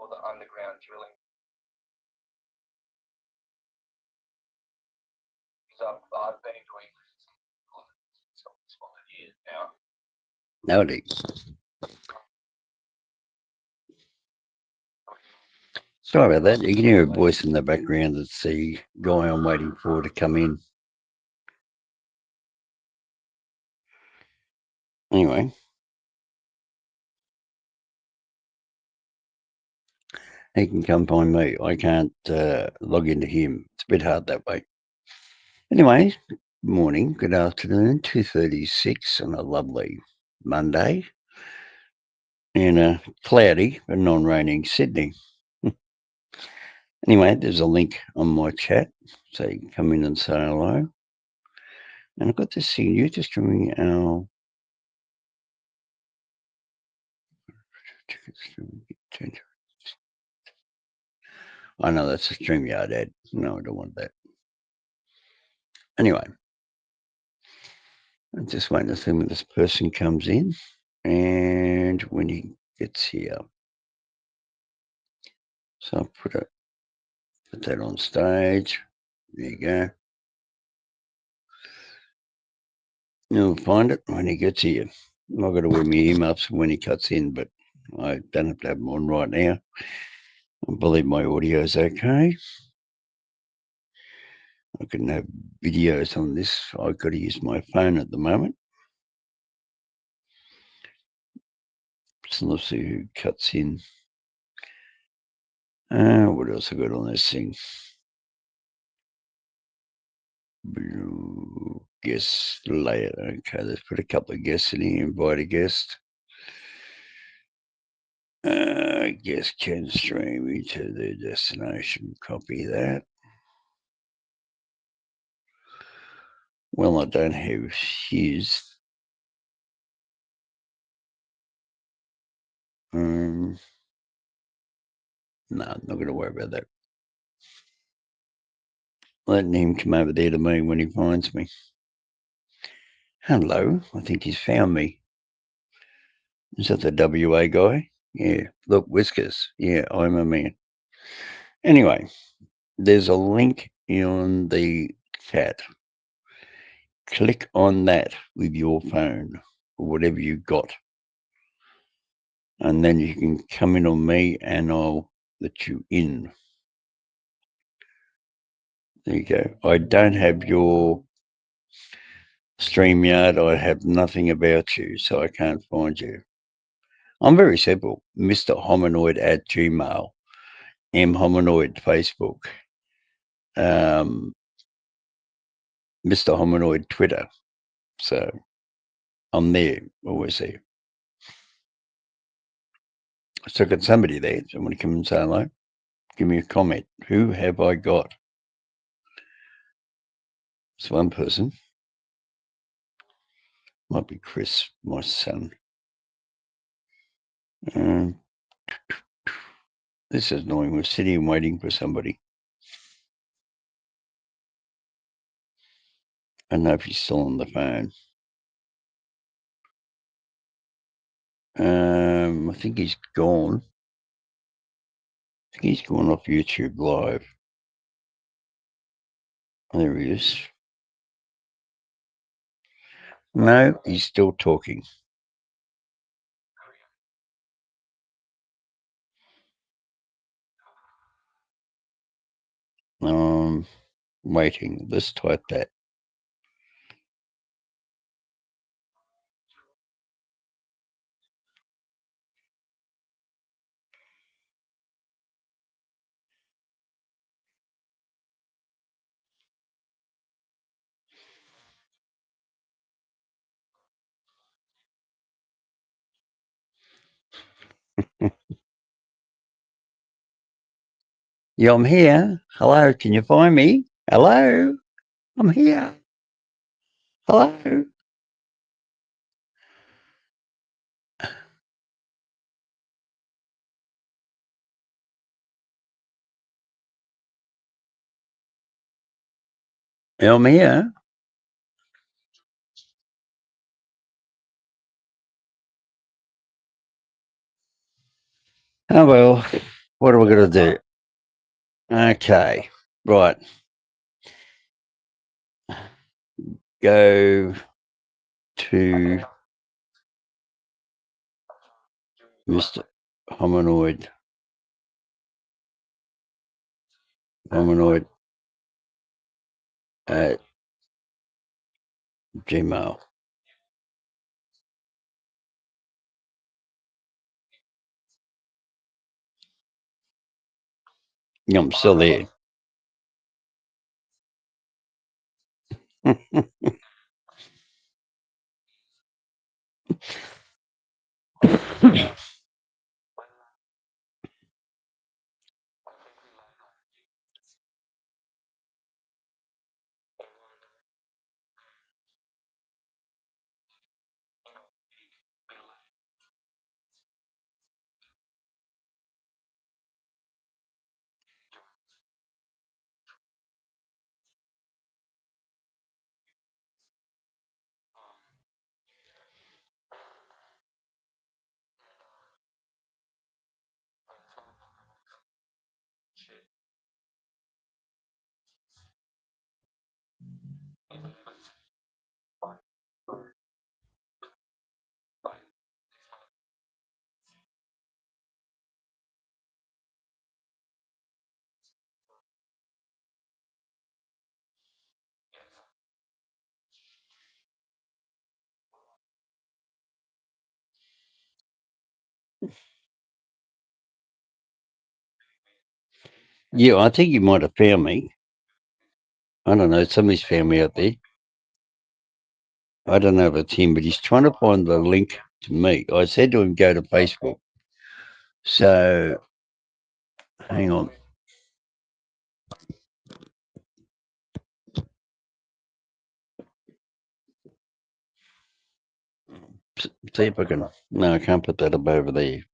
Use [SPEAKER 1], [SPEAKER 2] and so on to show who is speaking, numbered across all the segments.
[SPEAKER 1] all the underground drilling. So I've been doing this for years now.
[SPEAKER 2] Nowadays. Sorry about that. You can hear a voice in the background. It's the guy I'm waiting for to come in. Anyway, he can come find me. I can't log into him. It's a bit hard that way. Anyway, good morning, good afternoon, 2:36 on a lovely Monday in a cloudy but non-raining Sydney. Anyway, there's a link on my chat, so you can come in and say hello. And I've got this thing, you're just streaming our... I know that's a StreamYard ad. No, I don't want that. Anyway, I'm just waiting to see when this person comes in and when he gets here. So I'll put that on stage. There you go. You'll find it when he gets here. I've got to wear my earmuffs when he cuts in, but I don't have to have them on right now. I believe my audio is okay. I can have videos on this. I've got to use my phone at the moment. So let's see who cuts in. What else I got on this thing? Guest layer. Okay, let's put a couple of guests in here. Invite a guest. Guest can stream into their destination. Copy that. Well, I don't have his. No, I'm not going to worry about that. Letting him come over there to me when he finds me. Hello, I think he's found me. Is that the WA guy? Yeah, look, Whiskers. Yeah, I'm a man. Anyway, there's a link on the chat. Click on that with your phone or whatever you've got. And then you can come in on me and I'll let you in. There you go. I don't have your StreamYard. I have nothing about you, so I can't find you. I'm very simple. Mr. Hominoid at Gmail. M Hominoid Facebook. Mr. Hominoid Twitter. So I'm there, always there. So I got somebody there. Somebody come and say hello. Give me a comment. Who have I got? It's one person. Might be Chris, my son. This is annoying. We're sitting and waiting for somebody. I don't know if he's still on the phone. I think he's gone. I think he's gone off YouTube Live. There he is. No, he's still talking. Waiting. Let's type that. Yeah, I'm here. Hello, can you find me? Hello, I'm here. Hello. Yeah, I'm here. Oh, well, What are we going to do? Okay, right. Go to Mr. Hominoid. Hominoid at Gmail. Yeah, I'm still there. Yeah, I think you might have found me. I don't know. Somebody's found me out there. I don't know if it's him, but he's trying to find the link to me. I said to him, go to Facebook. So, hang on. See if I can. No, I can't put that up over there.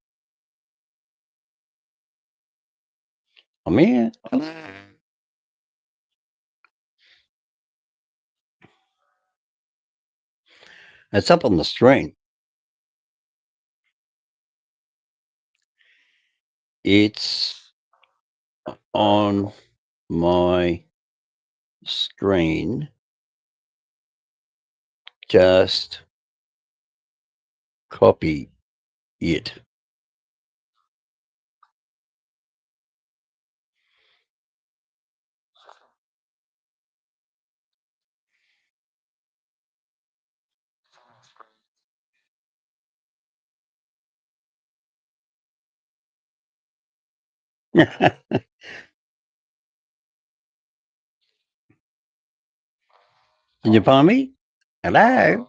[SPEAKER 2] I'm here. It's up on the screen. It's on my screen. Just copy it. Did you find me? Hello?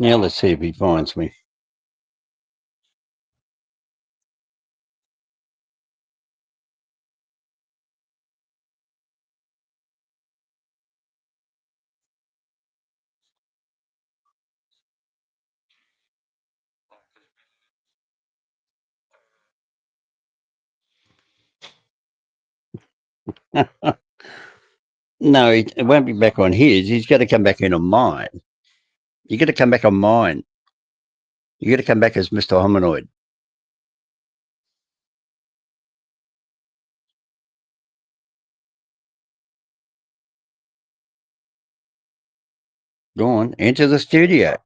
[SPEAKER 2] Now let's see if he finds me. No, it won't be back on his. He's got to come back in on mine. You got to come back on mine. You got to come back as Mr. Hominoid. Go on, enter the studio.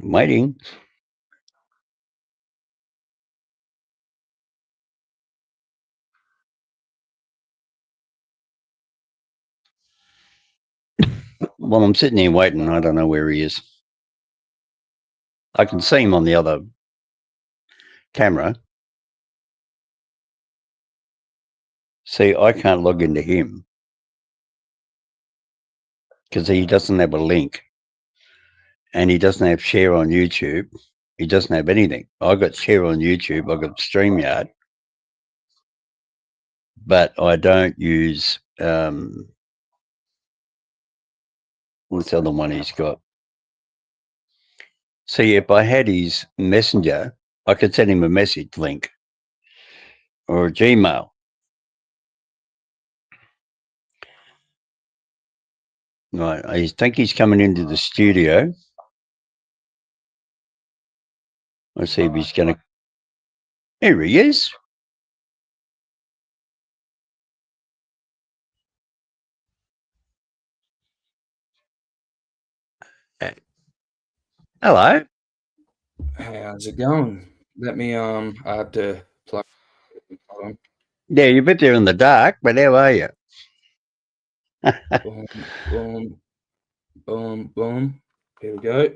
[SPEAKER 2] I'm waiting. Well, I'm sitting here waiting. I don't know where he is. I can see him on the other camera. See, I can't log into him because he doesn't have a link and he doesn't have share on YouTube. He doesn't have anything. I got share on YouTube. I got StreamYard, but I don't use what's the other one he's got? See, if I had his messenger, I could send him a message link or a Gmail. Right, I think he's coming into the studio. Let's see if he's going to. Here he is. Hello.
[SPEAKER 3] Hey, how's it going? Let me I have to plug. Hold on.
[SPEAKER 2] Yeah, you're a bit there in the dark, but how are you?
[SPEAKER 3] Boom, boom, boom, boom. Here we go.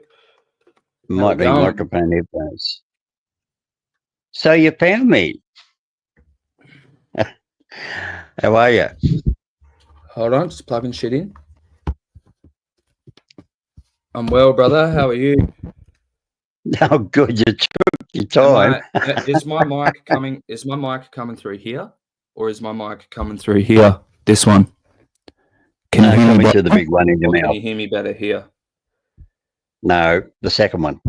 [SPEAKER 2] Might be microphone headphones. So you found me. How are you?
[SPEAKER 3] Hold on, just plugging shit in. I'm well, brother. How are you?
[SPEAKER 2] Oh, good. You took your time.
[SPEAKER 3] Is my mic coming? Is my mic coming through here, or is my mic coming through here? This one.
[SPEAKER 2] Can you hear me to the big one in your mouth?
[SPEAKER 3] Can you hear me better here?
[SPEAKER 2] No, the second one.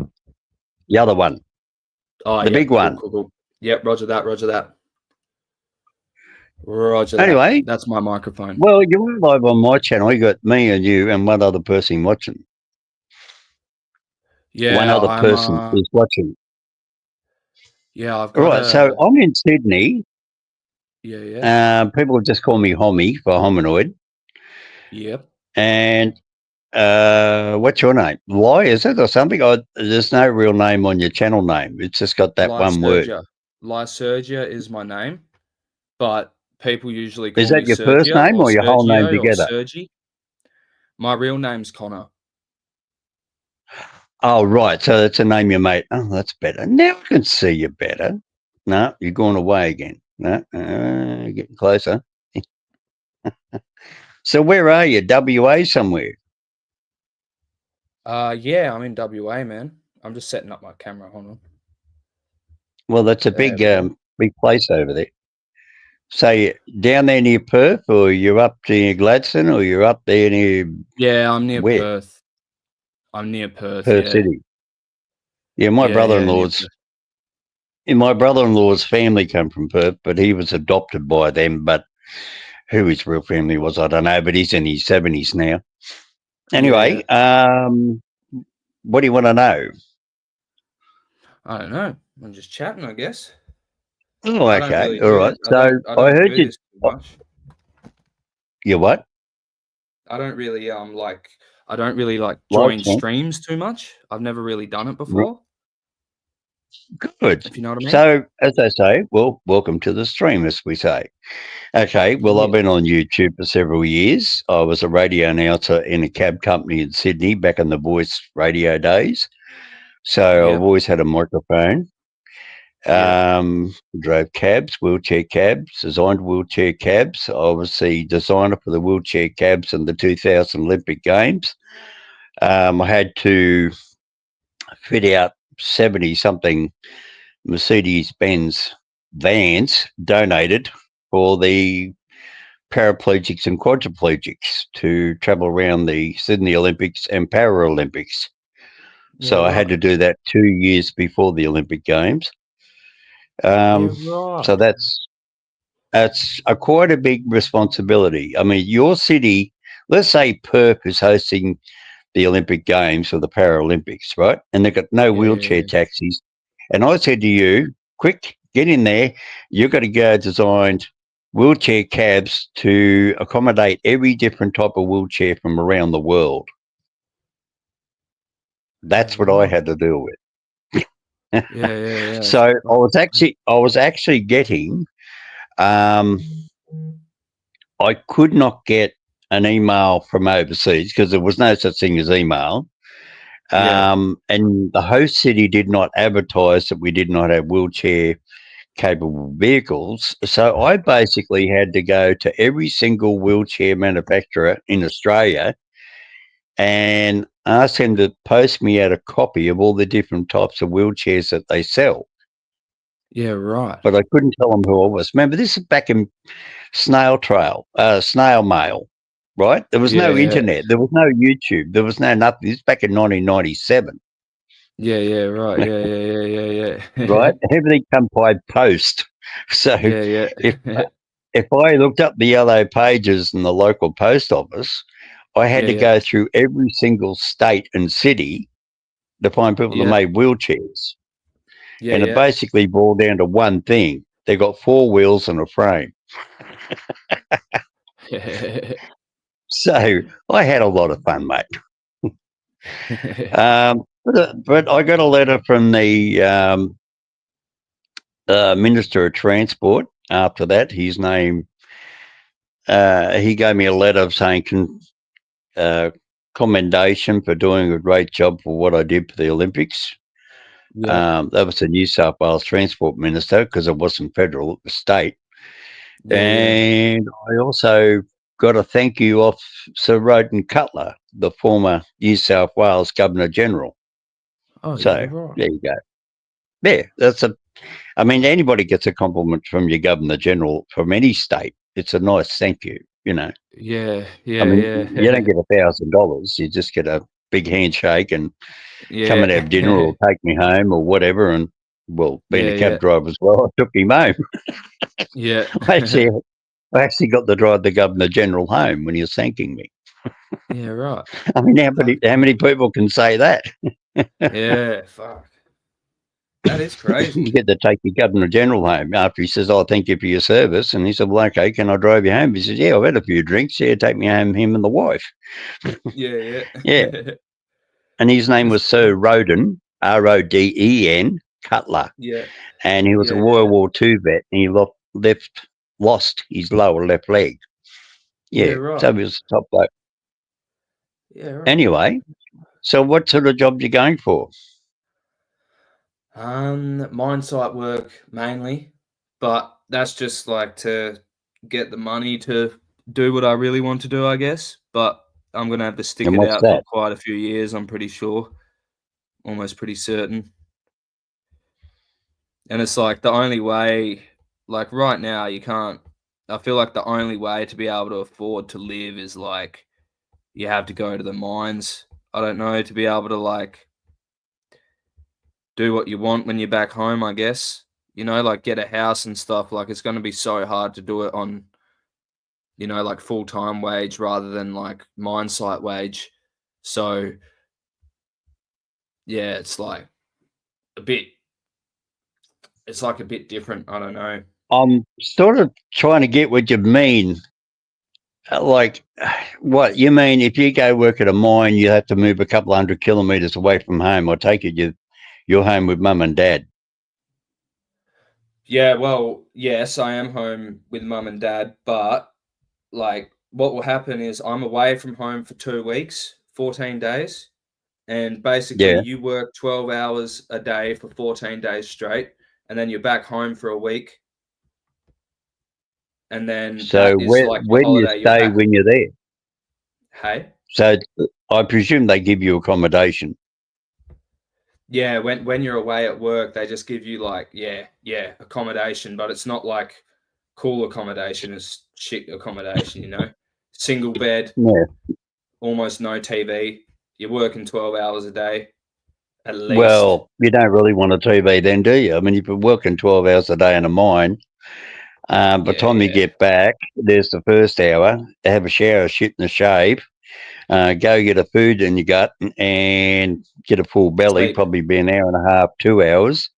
[SPEAKER 2] The other one.
[SPEAKER 3] Oh,
[SPEAKER 2] the big one.
[SPEAKER 3] Cool. Yep, roger that. Roger that.
[SPEAKER 2] Anyway,
[SPEAKER 3] that's my microphone.
[SPEAKER 2] Well, you're live on my channel. You got me and you and one other person watching.
[SPEAKER 3] Yeah,
[SPEAKER 2] one other person is watching.
[SPEAKER 3] Yeah, I've got.
[SPEAKER 2] All right, so I'm in Sydney.
[SPEAKER 3] Yeah.
[SPEAKER 2] People just call me Homie for Hominoid.
[SPEAKER 3] Yep.
[SPEAKER 2] And what's your name? Lie, is it, or something? There's no real name on your channel name. It's just got that one word.
[SPEAKER 3] Lysergia is my name, but people usually call me
[SPEAKER 2] Is that your first name or your whole name together?
[SPEAKER 3] Sergi. My real name's Connor.
[SPEAKER 2] Oh, right. So that's a name you made. Oh, that's better. Now I can see you better. No, you're going away again. No, getting closer. So where are you? WA somewhere?
[SPEAKER 3] Yeah, I'm in WA, man. I'm just setting up my camera. Hold on.
[SPEAKER 2] Well, that's a big place over there. So you down there near Perth, or you're up near Gladstone, or you're up there near?
[SPEAKER 3] Yeah, I'm near
[SPEAKER 2] where?
[SPEAKER 3] Perth. I'm near Perth.
[SPEAKER 2] Perth City. Yeah, my brother-in-law's family come from Perth, but he was adopted by them. But who his real family was, I don't know. But he's in his 70s now. Anyway, what do you want to know?
[SPEAKER 3] I don't know. I'm just chatting, I guess.
[SPEAKER 2] Oh, okay. All right. So I heard you. You what?
[SPEAKER 3] I don't really join streams too much. I've never really done it before.
[SPEAKER 2] Good.
[SPEAKER 3] If you know what I mean.
[SPEAKER 2] So, as I say, well, welcome to the stream, as we say. Okay. Well, I've been on YouTube for several years. I was a radio announcer in a cab company in Sydney back in the voice radio days. So I've always had a microphone. Drove cabs, wheelchair cabs, designed wheelchair cabs. I was the designer for the wheelchair cabs in the 2000 Olympic Games. I had to fit out 70-something Mercedes-Benz vans donated for the paraplegics and quadriplegics to travel around the Sydney Olympics and Paralympics. So I had to do that 2 years before the Olympic Games. So that's quite a big responsibility. I mean, your city, let's say Perth is hosting the Olympic Games or the Paralympics, right? And they've got no wheelchair taxis. And I said to you, quick, get in there. You've got to go design wheelchair cabs to accommodate every different type of wheelchair from around the world. That's what I had to deal with. So I was actually getting, I could not get an email from overseas because there was no such thing as email. And the host city did not advertise that we did not have wheelchair capable vehicles. So I basically had to go to every single wheelchair manufacturer in Australia and ask them to post me out a copy of all the different types of wheelchairs that they sell.
[SPEAKER 3] Yeah, right.
[SPEAKER 2] But I couldn't tell them who I was. Remember, this is back in snail mail, right? There was no
[SPEAKER 3] Yeah.
[SPEAKER 2] internet. There was no YouTube. There was no nothing. This is back in 1997.
[SPEAKER 3] Yeah, right. Yeah.
[SPEAKER 2] Right? Everything come by post. So
[SPEAKER 3] Yeah.
[SPEAKER 2] if I looked up the yellow pages in the local post office, I had to go through every single state and city to find people that made wheelchairs. And it basically boiled down to one thing. They got 4 wheels and a frame. So I had a lot of fun, mate. But I got a letter from the Minister of Transport after that. His name, he gave me a letter saying commendation for doing a great job for what I did for the Olympics. That was the New South Wales Transport Minister because it wasn't federal, it was state. And I also got a thank you off Sir Roden Cutler, the former New South Wales Governor General.
[SPEAKER 3] Oh,
[SPEAKER 2] so
[SPEAKER 3] right.
[SPEAKER 2] there you go. Yeah, I mean, anybody gets a compliment from your Governor General from any state. It's a nice thank you, you know.
[SPEAKER 3] Yeah.
[SPEAKER 2] I mean, you don't get $1,000. You just get a big handshake and come and have dinner or take me home or whatever. And, well, being a cab driver as well, I took him home.
[SPEAKER 3] Yeah.
[SPEAKER 2] I actually got to drive the Governor General home when he was thanking me.
[SPEAKER 3] Yeah, right.
[SPEAKER 2] I mean, how many people can say that?
[SPEAKER 3] Yeah, fuck. That is crazy.
[SPEAKER 2] You get to take your Governor General home after he says, "Oh, thank you for your service." And he said, "Well, okay, can I drive you home?" He says, "Yeah, I've had a few drinks. Yeah, take me home, him and the wife."
[SPEAKER 3] Yeah.
[SPEAKER 2] Yeah. And his name was Sir Roden, Roden, Cutler.
[SPEAKER 3] Yeah.
[SPEAKER 2] And he was a World War II vet, and he lost his lower left leg. Yeah,
[SPEAKER 3] right.
[SPEAKER 2] so he was a top bloke.
[SPEAKER 3] Yeah, right.
[SPEAKER 2] Anyway, so what sort of job you going for?
[SPEAKER 3] Mine site work mainly, but that's just like to get the money to do what I really want to do, I guess. But I'm gonna have to stick
[SPEAKER 2] And
[SPEAKER 3] it
[SPEAKER 2] what's
[SPEAKER 3] out for
[SPEAKER 2] that?
[SPEAKER 3] quite a few years, I'm pretty sure. Almost pretty certain. And it's like the only way, like right now, you can't. I feel like the only way to be able to afford to live is like you have to go to the mines. I don't know, to be able to like do what you want when you're back home, I guess. You know, like get a house and stuff. Like it's going to be so hard to do it on, you know, like full-time wage rather than like mine site wage. So yeah, it's like a bit different. I don't know.
[SPEAKER 2] I'm sort of trying to get what you mean. Like, what you mean? If you go work at a mine, you have to move a couple 100 kilometres away from home. I take it you're home with mum and dad.
[SPEAKER 3] Yeah, well, yes, I am home with mum and dad, but like what will happen is I'm away from home for 2 weeks, 14 days, and basically you work 12 hours a day for 14 days straight, and then you're back home for a week. And then
[SPEAKER 2] So
[SPEAKER 3] that is like your
[SPEAKER 2] where do you
[SPEAKER 3] holiday. You're
[SPEAKER 2] stay
[SPEAKER 3] back.
[SPEAKER 2] when you're there?
[SPEAKER 3] Hey?
[SPEAKER 2] So I presume they give you accommodation.
[SPEAKER 3] Yeah, when you're away at work, they just give you like, accommodation, but it's not like cool accommodation, it's shit accommodation, you know? Single bed, almost no TV. You're working 12 hours a day, at least.
[SPEAKER 2] Well, you don't really want a TV then, do you? I mean, if you're working 12 hours a day in a mine, by the time you get back, there's the first hour, have a shower, shit and a shave, go get a food in your gut and get a full belly, probably be an hour and a half, 2 hours,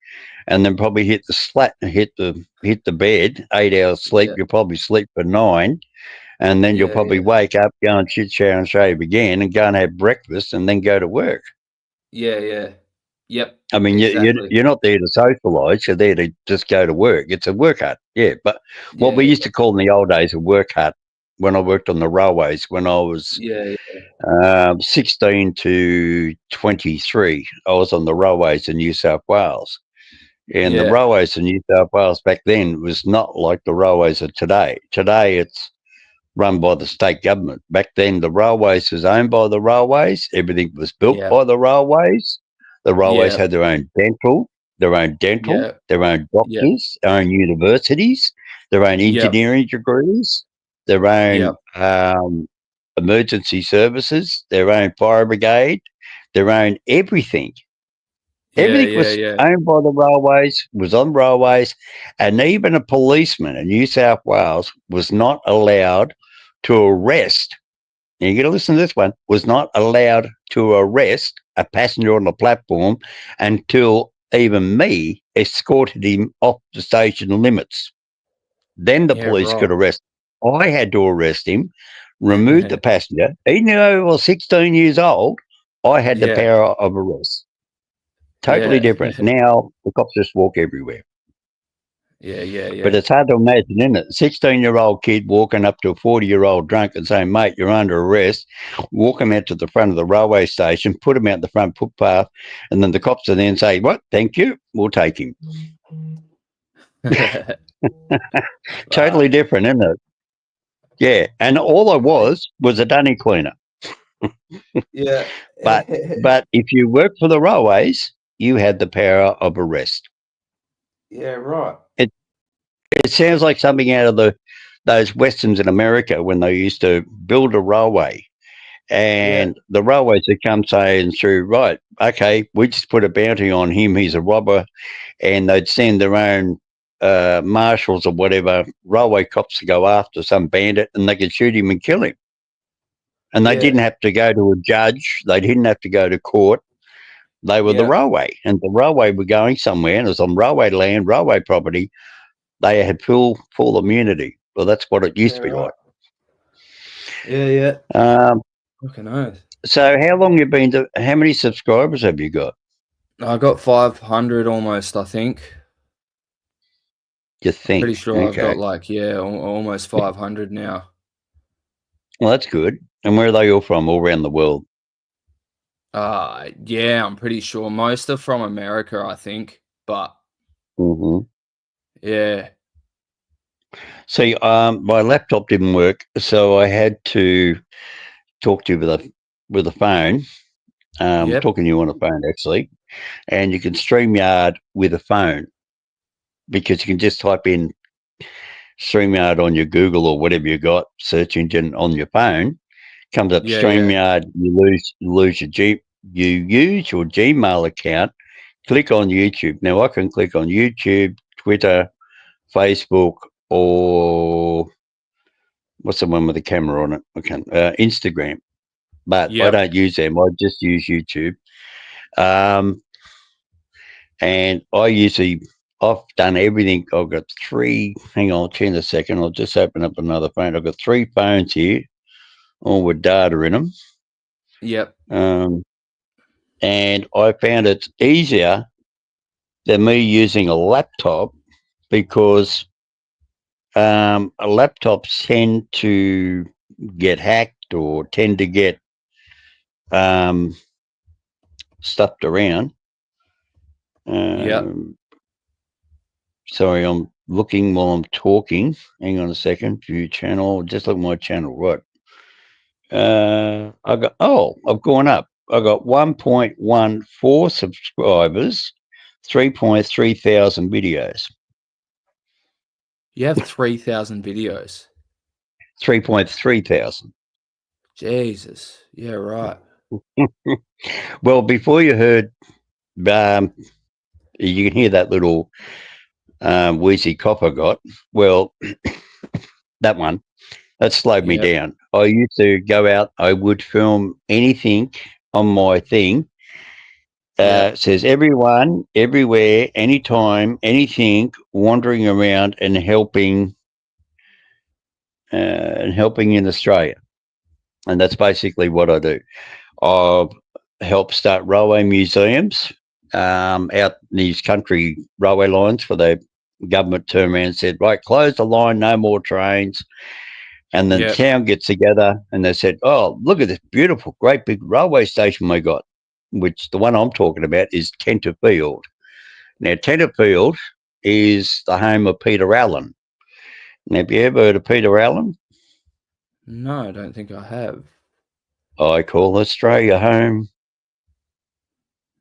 [SPEAKER 2] and then probably hit the bed, 8 hours sleep. You'll probably sleep for 9, and then you'll probably wake up, go and shit, shower and shave again, and go and have breakfast, and then go to work.
[SPEAKER 3] Yeah. Yep.
[SPEAKER 2] I mean,
[SPEAKER 3] exactly.
[SPEAKER 2] you're not there to socialise. You're there to just go to work. It's a work hut, yeah. But what we used to call in the old days a work hut. when I worked on the railways when I was
[SPEAKER 3] Yeah.
[SPEAKER 2] 16 to 23. I was on the railways in New South Wales. And the
[SPEAKER 3] Yeah.
[SPEAKER 2] railways in New South Wales back then was not like the railways of today. Today it's run by the state government. Back then the railways was owned by the railways. Everything was built
[SPEAKER 3] Yeah.
[SPEAKER 2] by the railways. The railways
[SPEAKER 3] Yeah.
[SPEAKER 2] had their own dental,
[SPEAKER 3] Yeah.
[SPEAKER 2] their own
[SPEAKER 3] Yeah.
[SPEAKER 2] doctors, their own universities, their own
[SPEAKER 3] Yeah.
[SPEAKER 2] engineering degrees, their
[SPEAKER 3] Yeah.
[SPEAKER 2] own emergency services, their own fire brigade, their own everything.
[SPEAKER 3] Yeah.
[SPEAKER 2] Everything
[SPEAKER 3] Yeah.
[SPEAKER 2] was
[SPEAKER 3] Yeah.
[SPEAKER 2] owned by the railways, was on railways, and even a policeman in New South Wales was not allowed to arrest. Now you got to listen to this one. Was not allowed to arrest a passenger on the platform until even me escorted him off the station limits. Then the
[SPEAKER 3] Yeah.
[SPEAKER 2] police could
[SPEAKER 3] Right.
[SPEAKER 2] arrest. I had to arrest him, remove the passenger. Even though I was 16 years old, I had the
[SPEAKER 3] Yeah.
[SPEAKER 2] power of arrest. Totally
[SPEAKER 3] Yeah.
[SPEAKER 2] different. Now the cops just walk everywhere.
[SPEAKER 3] Yeah. Yeah.
[SPEAKER 2] But
[SPEAKER 3] Yeah.
[SPEAKER 2] it's hard to imagine, isn't it? 16-year-old kid walking up to a 40-year-old drunk and saying, mate, you're under arrest. Walk him out to the front of the railway station, put him out the front footpath, and then the cops will then say, what? Thank you. We'll take him. Totally
[SPEAKER 3] Fuck.
[SPEAKER 2] different, isn't it? Yeah. And all I was a dunny cleaner.
[SPEAKER 3] Yeah.
[SPEAKER 2] But if you work for the railways, you had the power of arrest.
[SPEAKER 3] Yeah. Right.
[SPEAKER 2] It sounds like something out of those westerns in America when they used to build a railway,
[SPEAKER 3] Yeah.
[SPEAKER 2] and the railways would come saying through, right, okay, we just put a bounty on him, he's a robber, and they'd send their own marshals or whatever, railway cops to go after some bandit, and they could shoot him and kill him. And they
[SPEAKER 3] Yeah.
[SPEAKER 2] didn't have to go to a judge, they didn't have to go to court. They were the
[SPEAKER 3] Yeah.
[SPEAKER 2] railway, and the railway were going somewhere, and it was on railway land, railway property. They had full immunity. Well, that's what it used
[SPEAKER 3] Yeah.
[SPEAKER 2] to be
[SPEAKER 3] Right.
[SPEAKER 2] like.
[SPEAKER 3] Yeah. Yeah.
[SPEAKER 2] Um,
[SPEAKER 3] Fucking oath.
[SPEAKER 2] so how long you been to? How many subscribers have you got?
[SPEAKER 3] I got 500 almost, I think.
[SPEAKER 2] You
[SPEAKER 3] Pretty
[SPEAKER 2] think?
[SPEAKER 3] sure I've
[SPEAKER 2] Okay.
[SPEAKER 3] got like, yeah, almost 500 now.
[SPEAKER 2] Well, that's good. And where are they all from? All around the world.
[SPEAKER 3] Yeah, I'm pretty sure most are from America, I think. But
[SPEAKER 2] Hmm.
[SPEAKER 3] yeah.
[SPEAKER 2] See, my laptop didn't work, so I had to talk to you with a phone.
[SPEAKER 3] Yep.
[SPEAKER 2] Talking to you on a phone actually, and you can StreamYard with a phone because you can just type in StreamYard on your Google or whatever you got search engine on your phone. Comes up
[SPEAKER 3] Yeah, yeah.
[SPEAKER 2] StreamYard. You lose you use your Gmail account. Click on YouTube. Now I can click on YouTube, Twitter, Facebook, or what's the one with the camera on it? Okay, Instagram. But I
[SPEAKER 3] Yep.
[SPEAKER 2] don't use them. I just use YouTube. And I've done everything. I've got three. Hang on, turn a second. I'll just open up another phone. I've got 3 phones here, all with data in them.
[SPEAKER 3] Yep.
[SPEAKER 2] And I found it's easier than me using a laptop because laptops tend to get hacked or tend to get stuffed around.
[SPEAKER 3] Yep.
[SPEAKER 2] Sorry, I'm looking while I'm talking. Hang on a second. View channel. Just look at my channel. Right. I've gone up. I got 1.14 subscribers, 3.3 thousand videos.
[SPEAKER 3] You have 3,000 videos.
[SPEAKER 2] 3.3 thousand.
[SPEAKER 3] Jesus. Yeah, right.
[SPEAKER 2] Well, before you heard, you can hear that little wheezy cough I got. Well, that one. That slowed me
[SPEAKER 3] Yep.
[SPEAKER 2] down. I used to go out, I would film anything on my thing.
[SPEAKER 3] Yep.
[SPEAKER 2] It says everyone, everywhere, anytime, anything, wandering around and helping in Australia. And that's basically what I do. I've helped start railway museums out these country railway lines for the government turn around and said, right, close the line, no more trains. And then the
[SPEAKER 3] Yep.
[SPEAKER 2] town gets together and they said, oh, look at this beautiful, great big railway station we got, which the one I'm talking about is Tenterfield. Now, Tenterfield is the home of Peter Allen. Now, have you ever heard of Peter Allen?
[SPEAKER 3] No, I don't think I have.
[SPEAKER 2] I call Australia home.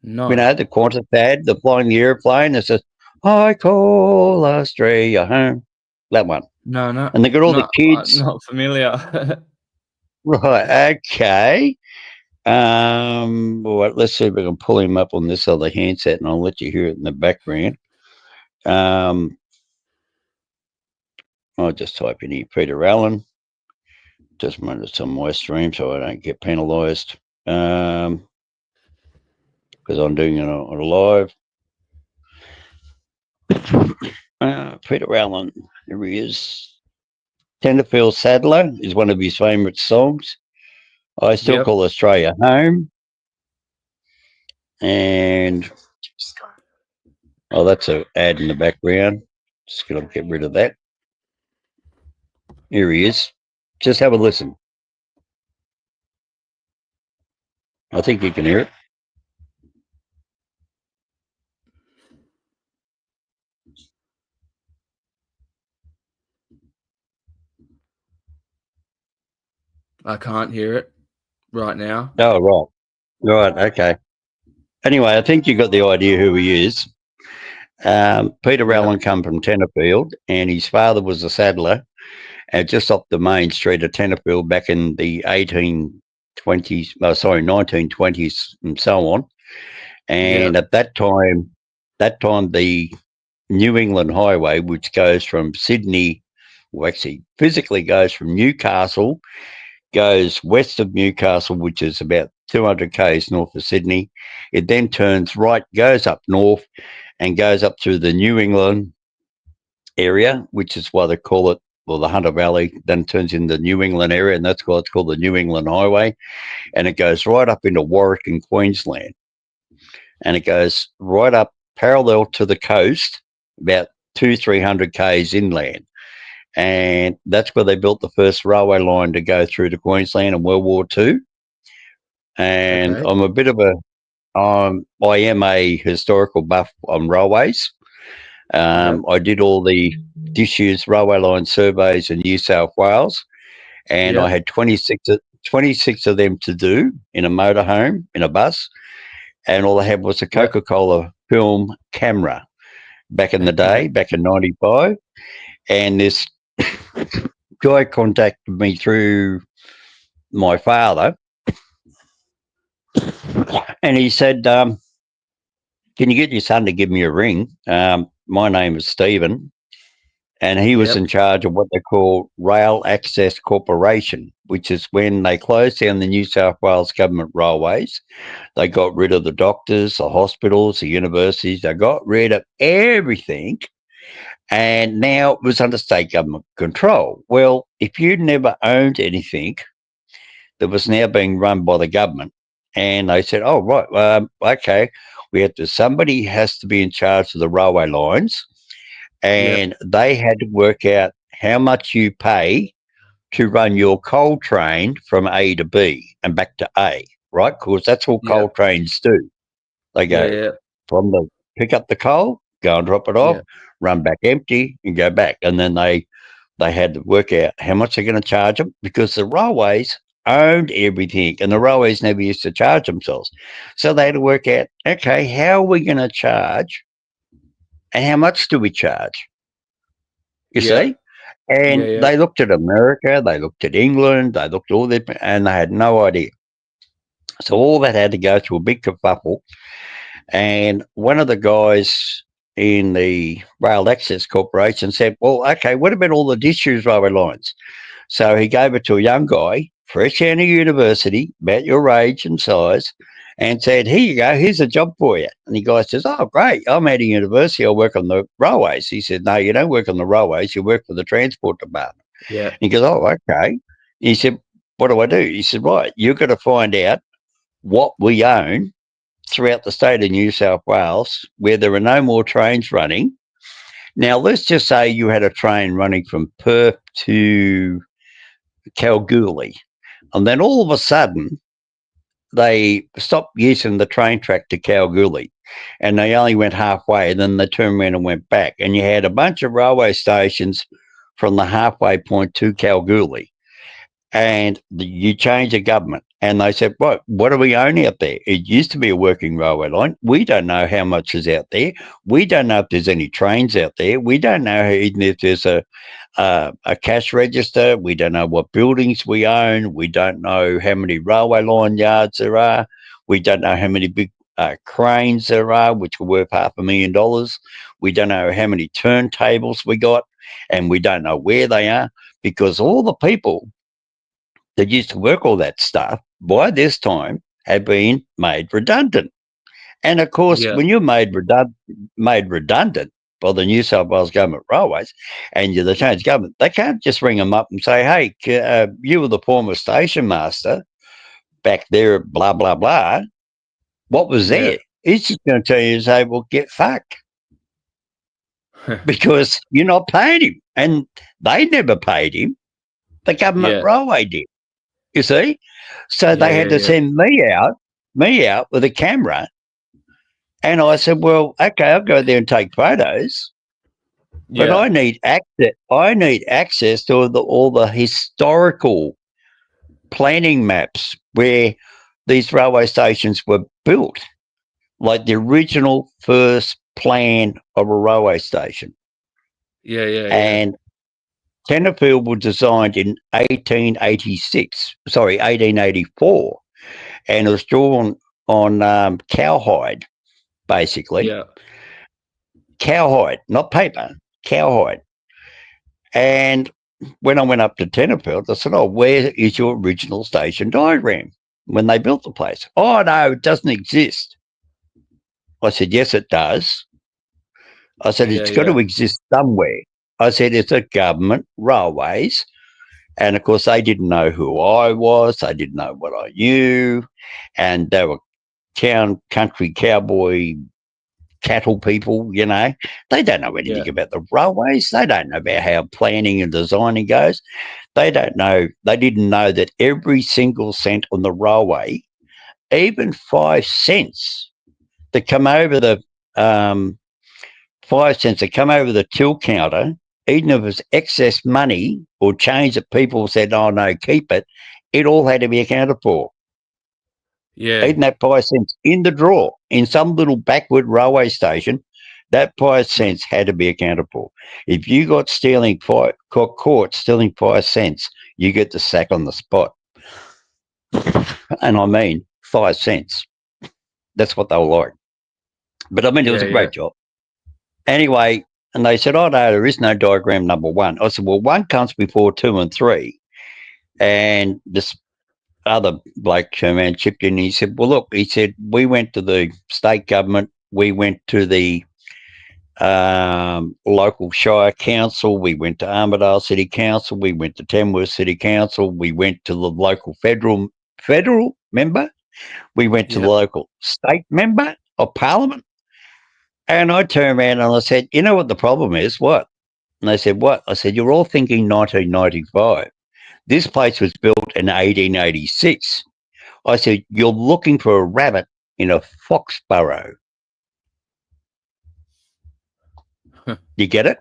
[SPEAKER 3] No.
[SPEAKER 2] You know, the Qantas ad, the flying the airplane that says, I call Australia home. That one.
[SPEAKER 3] No, no.
[SPEAKER 2] And they got all the
[SPEAKER 3] No,
[SPEAKER 2] kids.
[SPEAKER 3] not familiar.
[SPEAKER 2] Right, okay. Well, let's see if I can pull him up on this other handset and I'll let you hear it in the background. I'll just type in here, Peter Allen. Just run it on my stream so I don't get penalised. Because I'm doing it on live. Peter Allen, here he is. Tenderfield Saddler is one of his favourite songs. I still
[SPEAKER 3] Yep.
[SPEAKER 2] call Australia home. And that's an ad in the background. Just going to get rid of that. Here he is. Just have a listen. I think you can hear it.
[SPEAKER 3] I can't hear it right now.
[SPEAKER 2] Oh, right. Right, okay. Anyway, I think you got the idea who he is. Peter
[SPEAKER 3] Yep.
[SPEAKER 2] Allen come from Tenterfield, and his father was a saddler just off the main street of Tenterfield back in the 1920s, and so on. And at that time, the New England Highway, which goes from Sydney, well, actually physically goes from Newcastle, goes west of Newcastle, which is about 200 k's north of Sydney. It then turns right, goes up north, and goes up through the New England area, which is why they call it, well, the Hunter Valley, then turns into the New England area, and that's why it's called the New England Highway. And it goes right up into Warwick in Queensland. And it goes right up parallel to the coast, about 200-300 k's inland. And that's where they built the first railway line to go through to Queensland in World War II. And
[SPEAKER 3] Okay.
[SPEAKER 2] I'm a bit of I am a historical buff on railways. I did all the disused railway line surveys in New South Wales, and I had 26 of them to do in a motorhome, in a bus, and all I had was a Coca-Cola film camera back in the day, back in 95. And this guy contacted me through my father, and he said, can you get your son to give me a ring? My name is Stephen, and he was in charge of what they call Rail Access Corporation, which is when they closed down the New South Wales government railways. They got rid of the doctors, the hospitals, the universities. They got rid of everything, and now it was under state government control. Well, if you never owned anything that was now being run by the government, and they said, oh, right, okay, somebody has to be in charge of the railway lines, and they had to work out how much you pay to run your coal train from A to B and back to A, right? Because that's all coal trains do. They go from the pick up the coal, go and drop it off, run back empty, and go back. And then they had to work out how much they're going to charge them, because the railways owned everything, and the railways never used to charge themselves. So they had to work out, okay, how are we going to charge, and how much do we charge? You see? And they looked at America, they looked at England, they looked at all that, and they had no idea. So all that had to go through a big kerfuffle. And one of the guys in the Rail Access Corporation said, well, okay, what about all the disused railway lines? So he gave it to a young guy, fresh out of university, about your age and size, and said, here you go, here's a job for you. And the guy says, oh, great, I'm out of university, I work on the railways. He said, no, you don't work on the railways, you work for the transport department.
[SPEAKER 3] Yeah.
[SPEAKER 2] He goes, oh, okay. He said, what do I do? He said, right, you've got to find out what we own throughout the state of New South Wales where there are no more trains running. Now, let's just say you had a train running from Perth to Kalgoorlie. And then all of a sudden, they stopped using the train track to Kalgoorlie, and they only went halfway, and then they turned around and went back. And you had a bunch of railway stations from the halfway point to Kalgoorlie. And you change the government, and they said, what do we own out there? It used to be a working railway line. We don't know how much is out there. We don't know if there's any trains out there. We don't know even if there's a cash register. We don't know what buildings we own. We don't know how many railway line yards there are. We don't know how many big cranes there are, which are worth $500,000. We don't know how many turntables we got, and we don't know where they are, because all the people that used to work all that stuff by this time had been made redundant. And of course, when you're made redundant by the New South Wales Government Railways and you're the change government, they can't just ring them up and say, hey, you were the former station master back there, blah, blah, blah. What was there? He's just going to tell you, say, well, get fucked. Because you're not paying him. And they never paid him. The government railway did. You see? So they had to send me out with a camera. And I said, well, okay, I'll go there and take photos. But I need access to all the historical planning maps where these railway stations were built, like the original first plan of a railway station. And Tenterfield was designed in 1884, and it was drawn on cowhide, basically. Cowhide, not paper, cowhide. And when I went up to Tenterfield, I said, where is your original station diagram when they built the place? Oh, no, it doesn't exist. I said, yes, it does. I said, it's got to exist somewhere. I said, it's a government railways. And, of course, they didn't know who I was. They didn't know what I knew. And they were country cowboy cattle people, you know. They don't know anything about the railways. They don't know about how planning and designing goes. They don't know. They didn't know that every single cent on the railway, even 5 cents that come over the 5 cents that come over the till counter, even if it was excess money or change that people said, oh, no, keep it, it all had to be accounted for. Even that 5 cents in the drawer, in some little backward railway station, that 5 cents had to be accounted for. If you got caught stealing 5 cents, you get the sack on the spot. And I mean 5 cents. That's what they were like. But I mean, it was a great job. Anyway, and they said, oh, no, there is no diagram number 1. I said, well, 1 comes before 2 and 3. And this other bloke came and chipped in, and he said, well, look, he said, we went to the state government, we went to the local Shire Council, we went to Armidale City Council, we went to Tamworth City Council, we went to the local federal member, we went to the local state member of Parliament. And I turned around and I said, you know what the problem is? What? And they said, what? I said, you're all thinking 1995. This place was built in 1886. I said, you're looking for a rabbit in a fox burrow. You get it?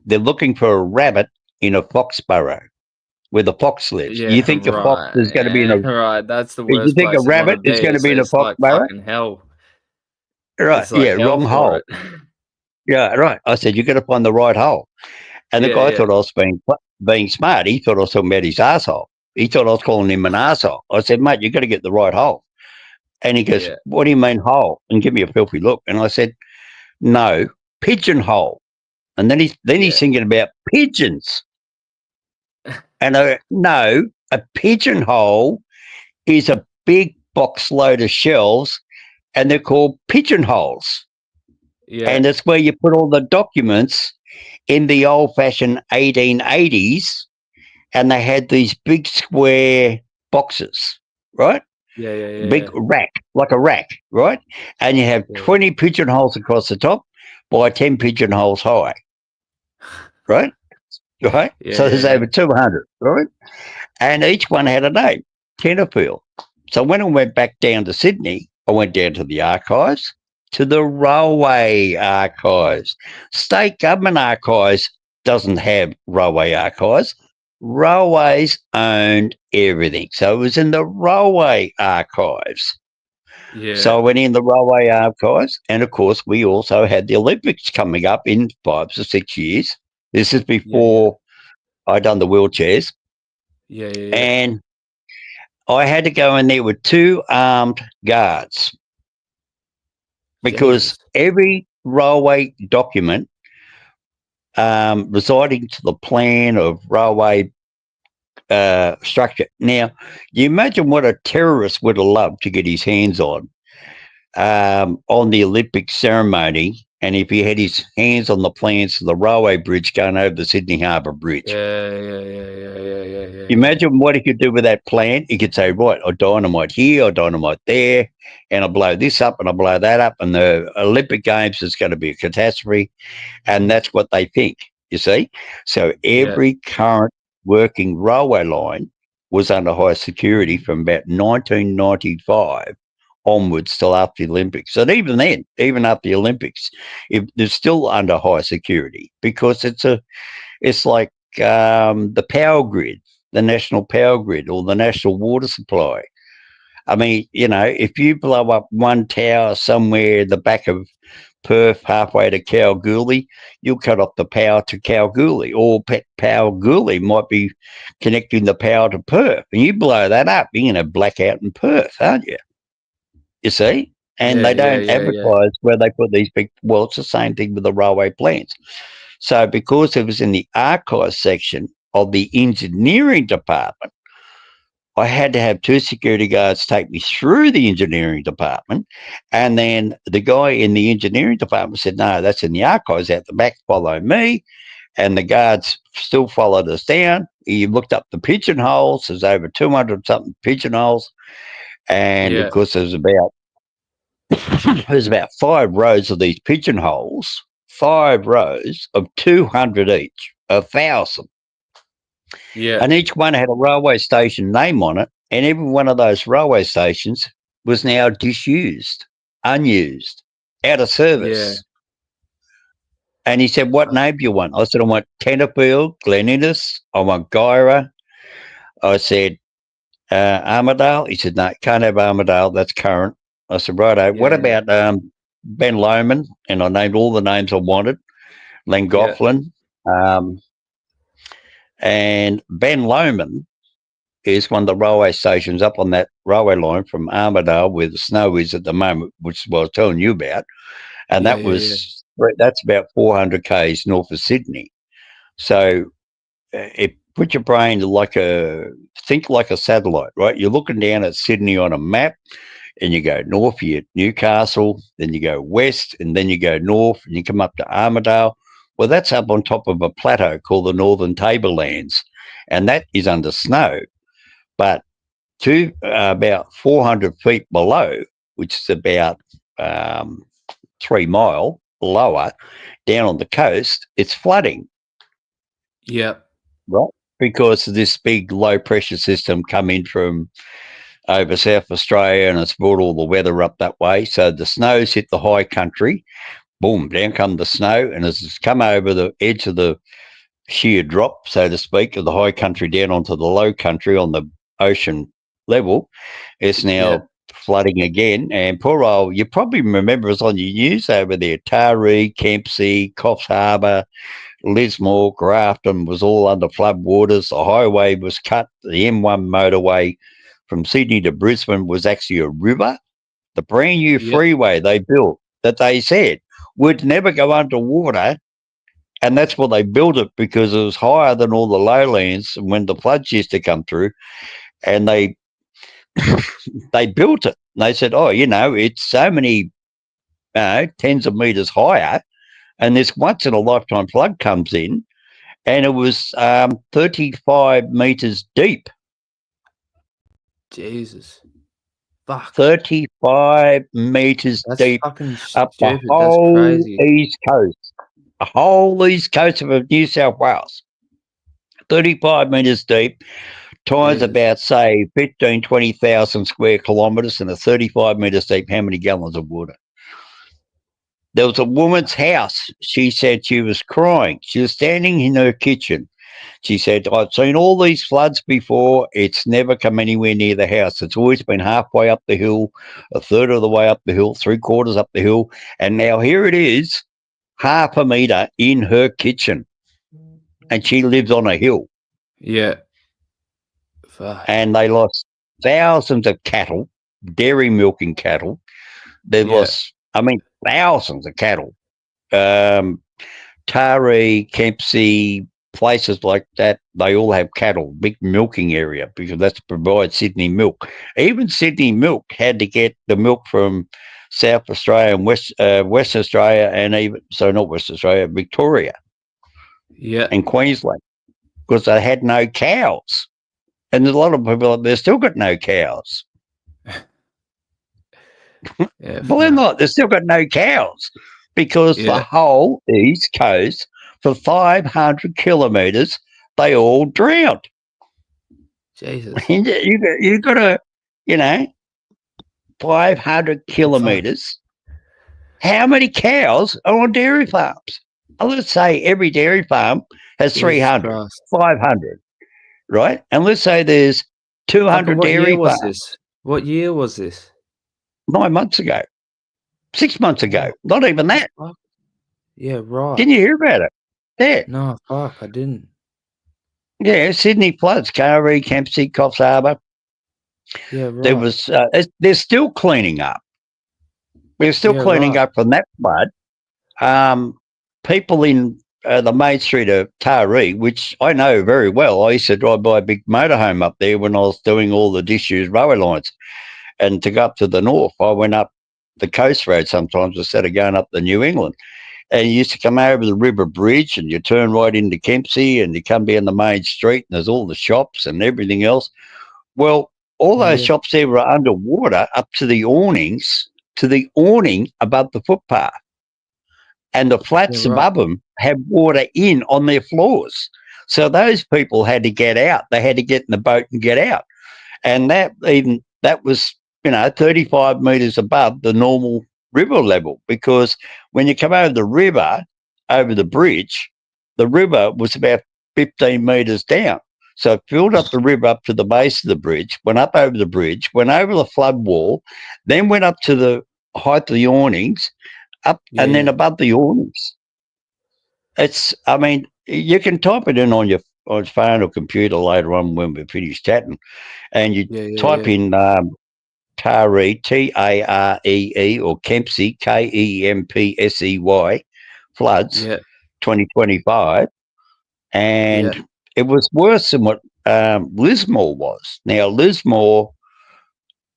[SPEAKER 2] They're looking for a rabbit in a fox burrow where the fox lives. You think a fox is going to be in a...
[SPEAKER 3] Right, that's the worst.
[SPEAKER 2] You think a rabbit is going to be in a fox burrow?
[SPEAKER 3] Fucking hell.
[SPEAKER 2] Right, wrong hole. Yeah, right. I said, you've got to find the right hole. And the guy thought I was being smart. He thought I was talking about his arsehole. He thought I was calling him an arsehole. I said, mate, you've got to get the right hole. And he goes, what do you mean hole? And give me a filthy look. And I said, no, pigeonhole. And then he's thinking about pigeons. And I go, no, a pigeonhole is a big box load of shelves, and they're called pigeonholes. Yeah. And that's where you put all the documents in the old-fashioned 1880s, and they had these big square boxes, right?
[SPEAKER 3] Yeah.
[SPEAKER 2] Big rack, like a rack, right? And you have 20 pigeonholes across the top by 10 pigeonholes high, right? right?
[SPEAKER 3] Yeah,
[SPEAKER 2] So there's
[SPEAKER 3] yeah,
[SPEAKER 2] over 200, right? And each one had a name, Tenterfield. So when I went back down to Sydney, I went down to the archives, to the railway archives. State government archives doesn't have railway archives. Railways owned everything. So it was in the railway archives. So I
[SPEAKER 3] yeah,
[SPEAKER 2] went in the railway archives, and of course, we also had the Olympics coming up in 5 or 6 years. This is
[SPEAKER 3] yeah, yeah,
[SPEAKER 2] before I done the wheelchairs,
[SPEAKER 3] yeah, yeah, yeah.
[SPEAKER 2] and I had to go in there with 2 armed guards because
[SPEAKER 3] Jesus.
[SPEAKER 2] every railway document residing to the plan of railway structure. Now, you imagine what a terrorist would have loved to get his hands on the Olympic ceremony, and if he had his hands on the plans for the railway bridge going over the Sydney Harbour Bridge.
[SPEAKER 3] Yeah, yeah, yeah, yeah, yeah, yeah, yeah, yeah.
[SPEAKER 2] Imagine what he could do with that plan. He could say, right, I dynamite here, I dynamite there, and I blow this up and I blow that up, and the Olympic Games is going to be a catastrophe. And that's what they think, you see. So
[SPEAKER 3] Yeah,
[SPEAKER 2] every current working railway line was under high security from about 1995 onwards till after the Olympics. And even then, even after the Olympics, they're still under high security because it's like the power grid, the national power grid, or the national water supply. I mean, if you blow up one tower somewhere in the back of Perth, halfway to Kalgoorlie, you'll cut off the power to Kalgoorlie, or Kalgoorlie might be connecting the power to Perth, and you blow that up, you're going to black out in Perth, aren't you? You see? And
[SPEAKER 3] yeah,
[SPEAKER 2] they
[SPEAKER 3] yeah,
[SPEAKER 2] don't
[SPEAKER 3] yeah, yeah,
[SPEAKER 2] advertise where they put these big. Well, it's the same thing with the railway plans. So because it was in the archive section of the engineering department, I had to have 2 security guards take me through the engineering department. And then the guy in the engineering department said, no, that's in the archives out the back, follow me. And the guards still followed us down. He looked up the pigeonholes. There's over 200 something pigeonholes. And of
[SPEAKER 3] yeah,
[SPEAKER 2] course, there's about 5 rows of these pigeonholes, 5 rows of 200 each, 1,000.
[SPEAKER 3] yeah,
[SPEAKER 2] And each one had a railway station name on it. And every one of those railway stations was now disused, unused, out of
[SPEAKER 3] yeah.
[SPEAKER 2] service. And he said, what
[SPEAKER 3] Fuck.
[SPEAKER 2] name do you want? I said, I want Tenterfield, Glen Innes, I want Gyra. I said, Armidale. He said, no, can't have Armidale. That's current. I said, righto.
[SPEAKER 3] Yeah,
[SPEAKER 2] What
[SPEAKER 3] yeah,
[SPEAKER 2] about Ben Lomond? And I named all the names I wanted.
[SPEAKER 3] yeah,
[SPEAKER 2] Langoflin. Um, and Ben Lomond is one of the railway stations up on that railway line from Armidale, where the snow is at the moment, which is what I was telling you about. And
[SPEAKER 3] yeah, yeah, yeah,
[SPEAKER 2] that's about 400 k's north of Sydney. So it put your brain think like a satellite, right? You're looking down at Sydney on a map, and you go north, you're at Newcastle, then you go west, and then you go north, and you come up to Armidale. Well, that's up on top of a plateau called the Northern Tablelands, and that is under snow. But about 400 feet below, which is about 3 mile lower down on the coast, it's flooding,
[SPEAKER 3] yeah,
[SPEAKER 2] right? Because of this big low pressure system coming from over South Australia, and it's brought all the weather up that way. So the snow's hit the high country, boom, down come the snow, and as it's come over the edge of the sheer drop, so to speak, of the high country down onto the low country on the ocean level, it's
[SPEAKER 3] yeah,
[SPEAKER 2] now flooding again. And poor old, you probably remember us on your news over there, Taree, Kempsey, Coffs Harbour, Lismore, Grafton was all under flood waters. The highway was cut. The M1 motorway from Sydney to Brisbane was actually a river. The brand new
[SPEAKER 3] yeah,
[SPEAKER 2] freeway they built that they said would never go underwater, and that's what they built it because it was higher than all the lowlands when the floods used to come through, and they built it. And they said, oh, it's so many tens of meters higher, and this once in a lifetime flood comes in, and it was 35 meters deep.
[SPEAKER 3] Jesus. Fuck.
[SPEAKER 2] 35 meters
[SPEAKER 3] That's
[SPEAKER 2] deep
[SPEAKER 3] fucking
[SPEAKER 2] up the
[SPEAKER 3] stupid. That's
[SPEAKER 2] whole
[SPEAKER 3] crazy.
[SPEAKER 2] east coast, the whole east coast of New South Wales. 35 metres deep, times
[SPEAKER 3] Jesus.
[SPEAKER 2] about, say, 15, 20,000 square kilometres, and a 35 metres deep, how many gallons of water? There was a woman's house. She said she was crying. She was standing in her kitchen. She said, I've seen all these floods before. It's never come anywhere near the house. It's always been halfway up the hill, a third of the way up the hill, three-quarters up the hill. And now here it is, half a metre in her kitchen. And she lives on a hill.
[SPEAKER 3] Yeah. Fuck.
[SPEAKER 2] And they lost thousands of cattle, dairy milking cattle. They
[SPEAKER 3] Yeah.
[SPEAKER 2] lost, thousands of cattle. Taree, Kempsey, places like that, they all have cattle, big milking area, because that's to provide Sydney milk. Even Sydney milk had to get the milk from South Australia and Western Australia, and even, so not Western Australia, Victoria
[SPEAKER 3] Yeah.
[SPEAKER 2] and Queensland, because they had no cows. And there's a lot of people up there still got no cows.
[SPEAKER 3] Yeah.
[SPEAKER 2] Believe it or not, they've still got no cows, because the whole East Coast, for 500 kilometres, they all drowned.
[SPEAKER 3] Jesus.
[SPEAKER 2] You got to, 500 kilometres. How many cows are on dairy farms? Let's say every dairy farm has 300, 500, right? And let's say there's 200 dairy farms.
[SPEAKER 3] What year was this?
[SPEAKER 2] 9 months ago. 6 months ago. Not even that.
[SPEAKER 3] Yeah, right.
[SPEAKER 2] Didn't you hear about it? Yeah.
[SPEAKER 3] No, fuck, I didn't.
[SPEAKER 2] Yeah, Sydney floods, Taree, Kempsey, Coffs Harbour.
[SPEAKER 3] Yeah, right.
[SPEAKER 2] There was. They're still cleaning up. We're still cleaning up from that flood. People in the main street of Taree, which I know very well. I used to drive by a big motorhome up there when I was doing all the disused railway lines. And to go up to the north, I went up the coast road sometimes instead of going up the New England. And you used to come over the river bridge and you turn right into Kempsey and you come down the main street and there's all the shops and everything else. Well, all those shops there were underwater up to the awnings, to the awning above the footpath. And the flats above them had water in on their floors. So those people had to get out. They had to get in the boat and get out. And that was, 35 metres above the normal river level, because when you come over the river, over the bridge, the river was about 15 metres down. So it filled up the river up to the base of the bridge, went up over the bridge, went over the flood wall, then went up to the height of the awnings, and then above the awnings. You can type it in on your phone or computer later on when we finish chatting, and you type in Taree, Taree, or Kempsey, Kempsey, floods, 2025, and it was worse than what Lismore was. Now, Lismore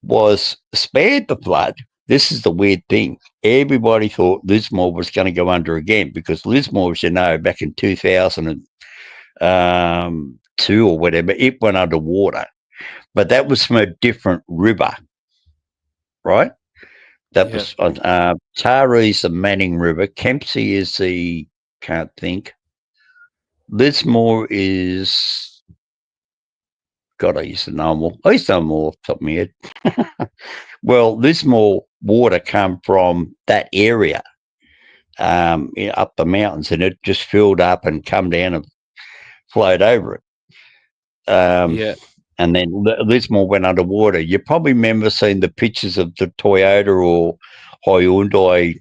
[SPEAKER 2] was spared the flood. This is the weird thing. Everybody thought Lismore was going to go under again, because Lismore, as you know, back in 2002 or whatever, it went underwater. But that was from a different river, right? That was Taree's the Manning River. Kempsey is the, can't think. Lismore is, God, I used to know them all. I used to know them all off the top of my head. Well, Lismore water come from that area up the mountains, and it just filled up and come down and flowed over it. And then Lismore went underwater. You probably remember seeing the pictures of the Toyota or Hyundai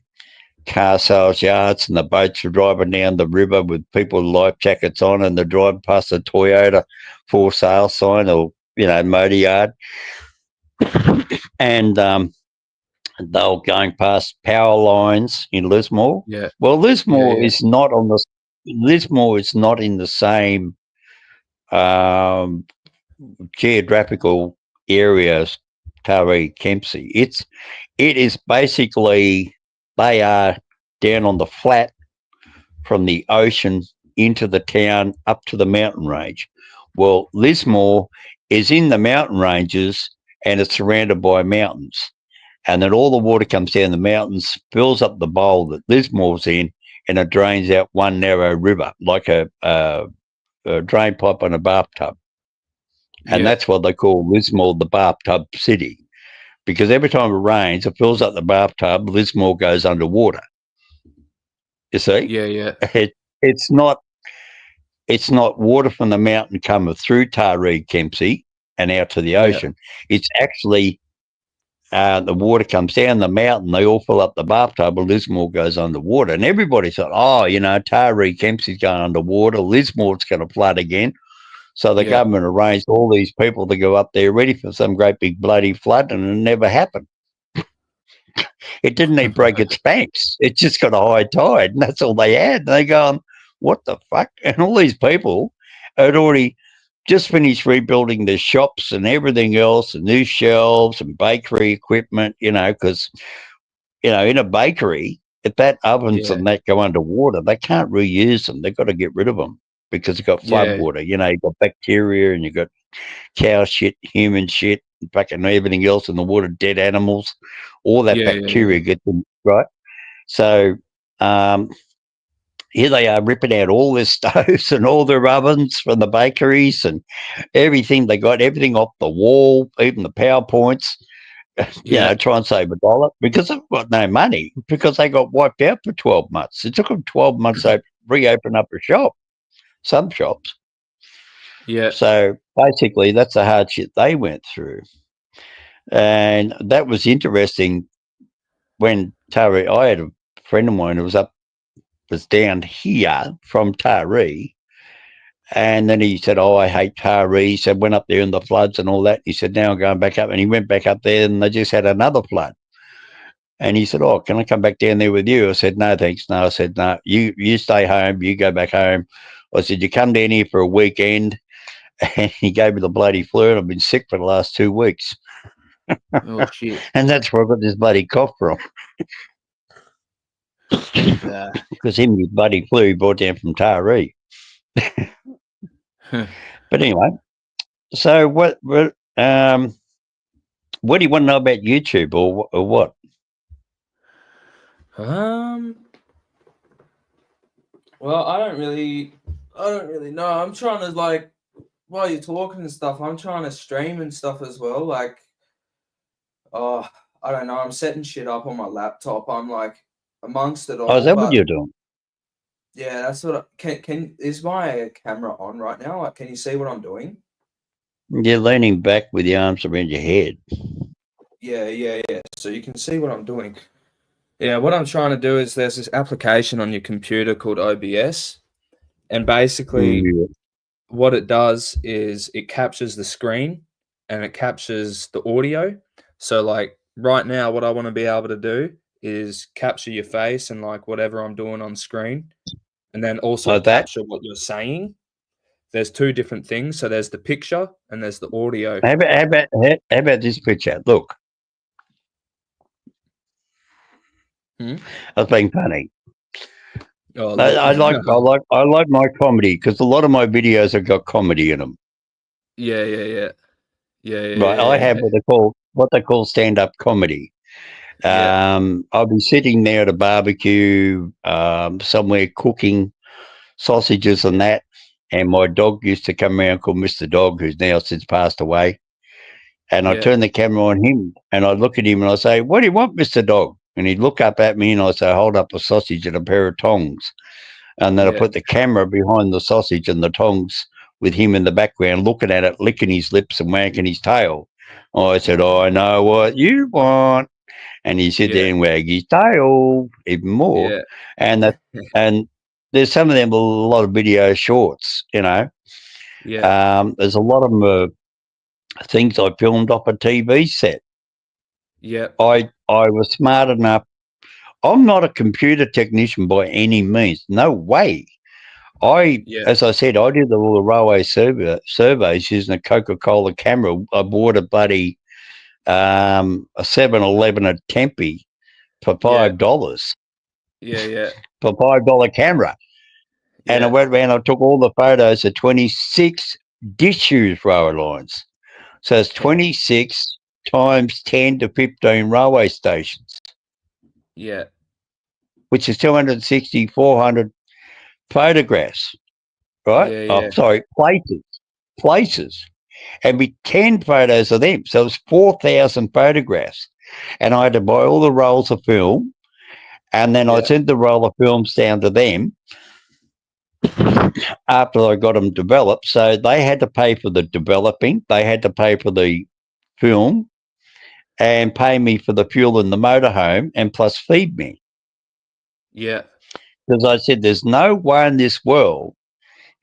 [SPEAKER 2] car sales yards, and the boats were driving down the river with people with life jackets on, and they're driving past the Toyota for sale sign or, motor yard. And they were going past power lines in Lismore.
[SPEAKER 3] Yeah.
[SPEAKER 2] Well, Lismore is not in the same geographical areas Taree, Kempsey. It is basically, they are down on the flat from the ocean into the town up to the mountain range. Well, Lismore is in the mountain ranges and it's surrounded by mountains. And then all the water comes down the mountains, fills up the bowl that Lismore's in, and it drains out one narrow river, like a drain pipe on a bathtub. And
[SPEAKER 3] Yeah.
[SPEAKER 2] that's what they call Lismore the bathtub city. Because every time it rains, it fills up the bathtub, Lismore goes underwater. You see?
[SPEAKER 3] Yeah. Yeah.
[SPEAKER 2] It's not water from the mountain coming through Taree, Kempsey, and out to the
[SPEAKER 3] Yeah.
[SPEAKER 2] ocean. It's actually the water comes down the mountain, they all fill up the bathtub, and Lismore goes underwater. And everybody thought, Taree, Kempsey's going underwater, Lismore's going to flood again. So the
[SPEAKER 3] Yeah.
[SPEAKER 2] government arranged all these people to go up there ready for some great big bloody flood, and it never happened. It didn't even break its banks. It just got a high tide, and that's all they had. And they going, what the fuck? And all these people had already just finished rebuilding their shops and everything else, and new shelves and bakery equipment, because, in a bakery, if that ovens
[SPEAKER 3] Yeah.
[SPEAKER 2] and that go underwater, they can't reuse them. They've got to get rid of them because they've got flood
[SPEAKER 3] Yeah.
[SPEAKER 2] water. You've got bacteria and you've got cow shit, human shit, fucking everything else in the water, dead animals, all that
[SPEAKER 3] Yeah.
[SPEAKER 2] bacteria gets in, right? So here they are ripping out all their stoves and all their ovens from the bakeries and everything. They got everything off the wall, even the PowerPoints,
[SPEAKER 3] Yeah.
[SPEAKER 2] try and save $1 because they've got no money because they got wiped out for 12 months. It took them 12 months to reopen up a shop, some shops.
[SPEAKER 3] Yeah.
[SPEAKER 2] So basically, that's the hardship they went through. And that was interesting when Taree, I had a friend of mine who was down here from Taree. And then he said, I hate Taree. He said, went up there in the floods and all that. He said, now I'm going back up. And he went back up there and they just had another flood. And he said, can I come back down there with you? I said, no, thanks. No, I said, no, you stay home. You go back home. I said, you come down here for a weekend. And he gave me the bloody flu, and I've been sick for the last 2 weeks.
[SPEAKER 3] Oh shit.
[SPEAKER 2] And that's where I got this bloody cough from. Because him with bloody flu he brought down from Taree. But anyway, so what do you want to know about YouTube or what?
[SPEAKER 3] Well, I don't really know. I'm trying to while you're talking and stuff, I'm trying to stream and stuff as well. I don't know. I'm setting shit up on my laptop. I'm amongst it all.
[SPEAKER 2] Oh, is that what you're doing?
[SPEAKER 3] Yeah, that's what. Is my camera on right now? Can you see what I'm doing?
[SPEAKER 2] You're leaning back with your arms around your head.
[SPEAKER 3] Yeah. So you can see what I'm doing. Yeah, what I'm trying to do is there's this application on your computer called OBS, and basically what it does is it captures the screen and it captures the audio. So right now, what I want to be able to do is capture your face and whatever I'm doing on screen, and then also capture what you're saying. There's two different things. So there's the picture and there's the audio.
[SPEAKER 2] How about this picture? Look. I was being funny.
[SPEAKER 3] Oh,
[SPEAKER 2] I like my comedy because a lot of my videos have got comedy in them.
[SPEAKER 3] Yeah.
[SPEAKER 2] Right, I have what they call stand-up comedy. I'll be sitting there at a barbecue somewhere cooking sausages and that, and my dog used to come around called Mr. Dog, who's now since passed away. And I turn the camera on him and I look at him and I say, what do you want, Mr. Dog? And he'd look up at me and I say, hold up a sausage and a pair of tongs. And then I put the camera behind the sausage and the tongs with him in the background looking at it, licking his lips and wagging his tail. I said, I know what you want. And he sit there and wag his tail even more.
[SPEAKER 3] Yeah.
[SPEAKER 2] And there's some of them, a lot of video shorts,
[SPEAKER 3] Yeah.
[SPEAKER 2] There's a lot of them things I filmed off a TV set.
[SPEAKER 3] Yeah.
[SPEAKER 2] I was smart enough. I'm not a computer technician by any means. No way. As I said, I did all the railway surveys using a Coca-Cola camera. I bought a bloody a 7-Eleven at Tempe for $5.
[SPEAKER 3] Yeah.
[SPEAKER 2] For $5 camera. And I went around, I took all the photos of 26 disused railway lines. So it's 26 times 10 to 15 railway stations.
[SPEAKER 3] Yeah.
[SPEAKER 2] Which is 260, 400 photographs. right?
[SPEAKER 3] Yeah,
[SPEAKER 2] Oh,
[SPEAKER 3] yeah.
[SPEAKER 2] sorry, places. And be 10 photos of them. So it was 4,000 photographs. And I had to buy all the rolls of film. And then I
[SPEAKER 3] Yeah.
[SPEAKER 2] sent the roll of films down to them after I got them developed. So they had to pay for the developing, they had to pay for the film and pay me for the fuel in the motorhome and plus feed me.
[SPEAKER 3] Yeah.
[SPEAKER 2] Because I said, there's no way in this world,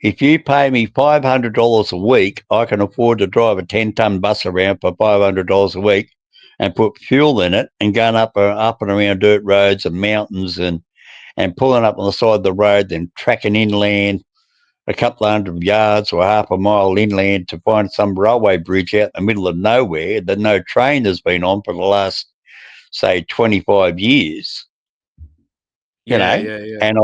[SPEAKER 2] if you pay me $500 a week, I can afford to drive a 10-ton bus around for $500 a week and put fuel in it and going up and around dirt roads and mountains and pulling up on the side of the road, then tracking inland a couple of 100 yards or half a mile inland to find some railway bridge out in the middle of nowhere that no train has been on for the last, say, 25 years,
[SPEAKER 3] Yeah, yeah, yeah.
[SPEAKER 2] And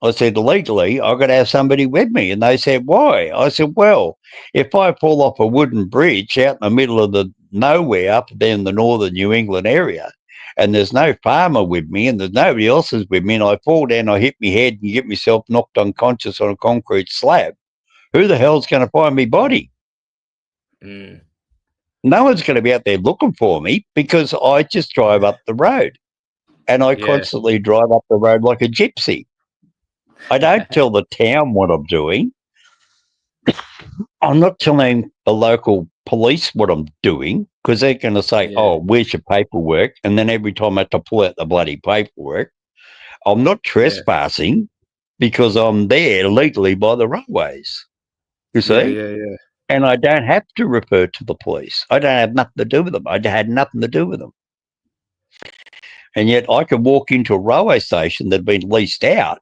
[SPEAKER 2] I said, legally, I've got to have somebody with me. And they said, why? I said, well, if I fall off a wooden bridge out in the middle of the nowhere up there in the northern New England area, and there's no farmer with me and there's nobody else is with me, and I fall down, I hit my head and get myself knocked unconscious on a concrete slab, who the hell's going to find me body?
[SPEAKER 3] Mm.
[SPEAKER 2] No one's going to be out there looking for me because I just drive up the road. And I
[SPEAKER 3] Yeah.
[SPEAKER 2] constantly drive up the road like a gypsy. I don't tell the town what I'm doing. I'm not telling the local police what I'm doing because they're going to say,
[SPEAKER 3] Yeah.
[SPEAKER 2] oh, where's your paperwork? And then every time I have to pull out the bloody paperwork, I'm not trespassing because I'm there legally by the railways, you
[SPEAKER 3] Yeah,
[SPEAKER 2] see?
[SPEAKER 3] yeah, yeah.
[SPEAKER 2] And I don't have to refer to the police. I don't have nothing to do with them. I had nothing to do with them. And yet I could walk into a railway station that had been leased out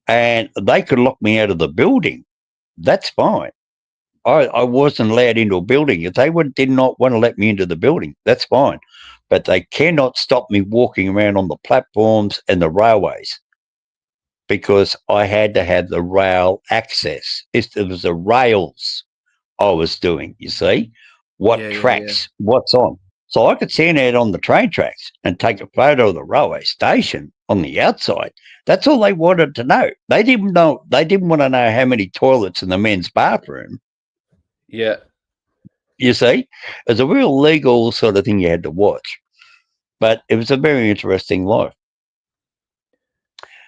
[SPEAKER 2] and they could lock me out of the building. That's fine. I wasn't allowed into a building. If they did not want to let me into the building, that's fine. But they cannot stop me walking around on the platforms and the railways because I had to have the rail access. It was the rails I was doing, you see, what
[SPEAKER 3] Yeah, yeah, yeah.
[SPEAKER 2] tracks, what's on. So I could stand out on the train tracks and take a photo of the railway station on the outside. That's all they wanted to know. They didn't know. They didn't want to know how many toilets in the men's bathroom.
[SPEAKER 3] Yeah.
[SPEAKER 2] You see, it's a real legal sort of thing you had to watch. But it was a very interesting life.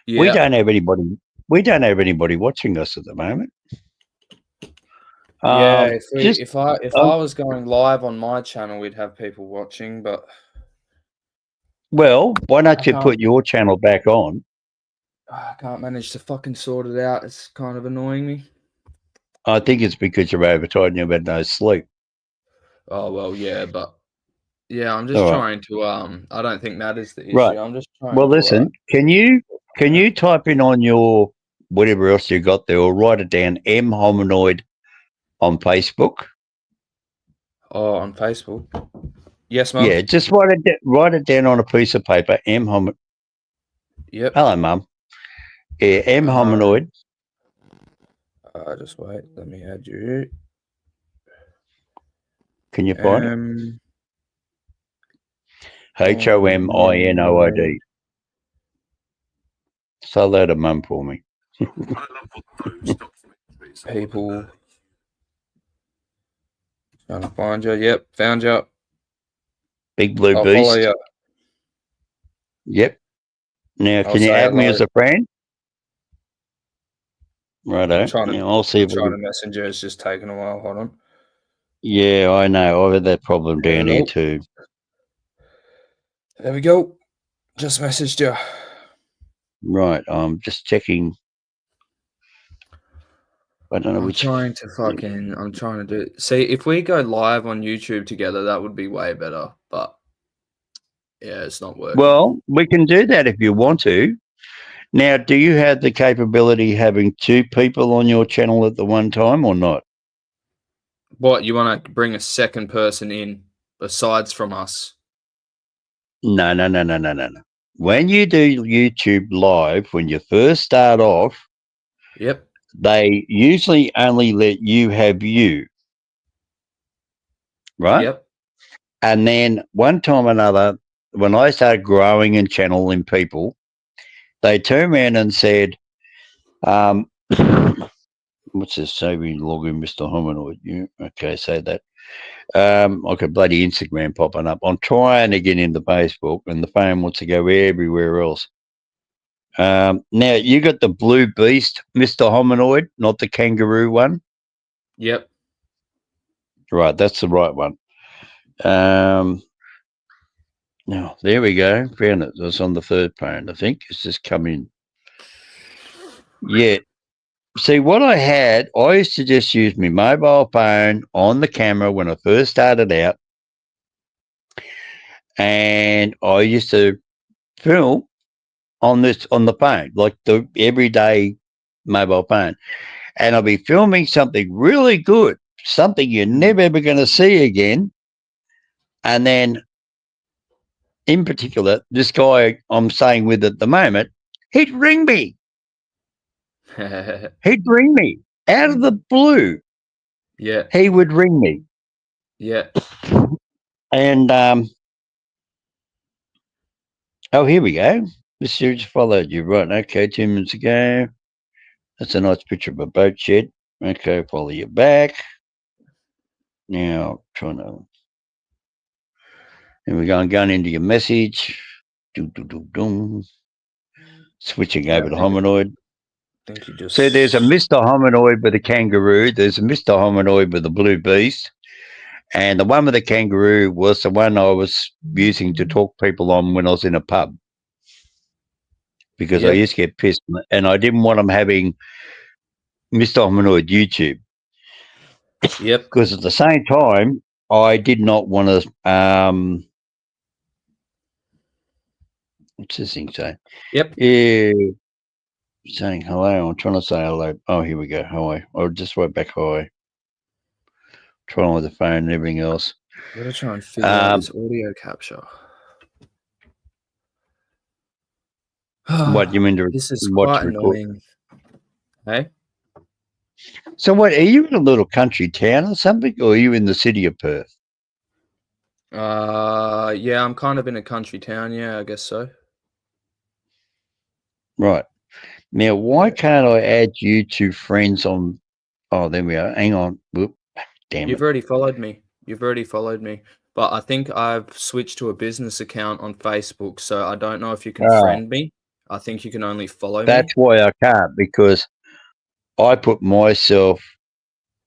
[SPEAKER 2] We
[SPEAKER 3] Yeah.
[SPEAKER 2] don't have anybody. We don't have anybody watching us at the moment.
[SPEAKER 3] Yeah,
[SPEAKER 2] Just
[SPEAKER 3] if I was going live on my channel, we'd have people watching, but
[SPEAKER 2] well, why don't
[SPEAKER 3] I
[SPEAKER 2] you
[SPEAKER 3] can't
[SPEAKER 2] put your channel back on?
[SPEAKER 3] I can't manage to fucking sort it out. It's kind of annoying me.
[SPEAKER 2] I think it's because you're overtired and you've had no sleep.
[SPEAKER 3] Oh well, yeah, but yeah, I'm just
[SPEAKER 2] All right.
[SPEAKER 3] trying to I don't think that is the issue.
[SPEAKER 2] Right.
[SPEAKER 3] I'm just trying
[SPEAKER 2] Well,
[SPEAKER 3] to
[SPEAKER 2] listen. Can you type in on your whatever else you got there, or write it down? M Hominoid on Facebook.
[SPEAKER 3] Oh, on Facebook. Yes, Mum.
[SPEAKER 2] Yeah, just write it down on a piece of paper. M Hominoid.
[SPEAKER 3] Yep.
[SPEAKER 2] Hello, Mum. Yeah, M Hominoid.
[SPEAKER 3] Just wait. Let me add you.
[SPEAKER 2] Can you find it? HOMINOID. Say that to Mum for me.
[SPEAKER 3] People. Trying to find you. Yep, found you.
[SPEAKER 2] Big Blue
[SPEAKER 3] I'll
[SPEAKER 2] Beast.
[SPEAKER 3] follow you.
[SPEAKER 2] Yep. Now,
[SPEAKER 3] I'll
[SPEAKER 2] can you
[SPEAKER 3] say
[SPEAKER 2] add me
[SPEAKER 3] hello.
[SPEAKER 2] as a friend? Righto.
[SPEAKER 3] I'm trying to,
[SPEAKER 2] Now, I'll see if
[SPEAKER 3] trying to messenger. It's just taking a while. Hold on.
[SPEAKER 2] Yeah, I know. I've had that problem down here too.
[SPEAKER 3] There we go. Just messaged you.
[SPEAKER 2] Right. I'm just checking. I don't know
[SPEAKER 3] I'm
[SPEAKER 2] which.
[SPEAKER 3] trying to do. See, if we go live on YouTube together, that would be way better. But yeah, it's not working.
[SPEAKER 2] Well, we can do that if you want to. Now, do you have the capability of having two people on your channel at the one time or not?
[SPEAKER 3] What, you want to bring a second person in besides from us?
[SPEAKER 2] No. When you do YouTube live, when you first start off,
[SPEAKER 3] Yep.
[SPEAKER 2] they usually only let you have you. Right?
[SPEAKER 3] Yep.
[SPEAKER 2] And then one time or another, when I started growing and channeling people, they turned around and said, What's this? Say we log in, Mr. Hominoid. Yeah, okay, say that. I got bloody Instagram popping up. I'm trying to get into Facebook, and the phone wants to go everywhere else. Now you got the blue beast, Mr. Hominoid, not the kangaroo one.
[SPEAKER 3] Yep.
[SPEAKER 2] Right, that's the right one. Now there we go. Found it. It's on the third phone. I think it's just come in. Yeah. See, what I used to just use my mobile phone on the camera when I first started out, and I used to film on the phone, like the everyday mobile phone, and I'll be filming something really good, something you're never ever going to see again, and then, in particular, this guy I'm staying with at the moment, he'd ring me. He'd ring me out of the blue.
[SPEAKER 3] Yeah.
[SPEAKER 2] He would ring me.
[SPEAKER 3] Yeah.
[SPEAKER 2] And oh, here we go. This series followed you, right? Okay, 2 minutes ago. That's a nice picture of a boat shed. Okay, follow you back. Now, trying to. And we're going into your message. Switching over to Hominoid.
[SPEAKER 3] I think you just.
[SPEAKER 2] So there's a Mr. Hominoid with a kangaroo. There's a Mr. Hominoid with a blue beast. And the one with the kangaroo was the one I was using to talk people on when I was in a pub. Because I used to get pissed. And I didn't want them having Mr. Hominoid YouTube.
[SPEAKER 3] Yep.
[SPEAKER 2] Because at the same time, I did not want to. What's this thing say?
[SPEAKER 3] Yep.
[SPEAKER 2] Yeah. Saying hello. I'm trying to say hello. Oh, here we go. Hi. I'll just write back hi. Trying with the phone and everything else.
[SPEAKER 3] I'm going to try and figure out this audio capture.
[SPEAKER 2] What you mean to?
[SPEAKER 3] This is
[SPEAKER 2] what
[SPEAKER 3] quite
[SPEAKER 2] to record?
[SPEAKER 3] annoying. Hey?
[SPEAKER 2] So what, are you in a little country town or something, or are you in the city of Perth?
[SPEAKER 3] Yeah, I'm kind of in a country town. Yeah, I guess so.
[SPEAKER 2] Right. Now, why can't I add you to friends on? Oh, there we are. Hang on. Whoop. Damn
[SPEAKER 3] You've
[SPEAKER 2] it.
[SPEAKER 3] already followed me. But I think I've switched to a business account on Facebook, so I don't know if you can friend me. I think you can only follow me.
[SPEAKER 2] That's why I can't, because I put myself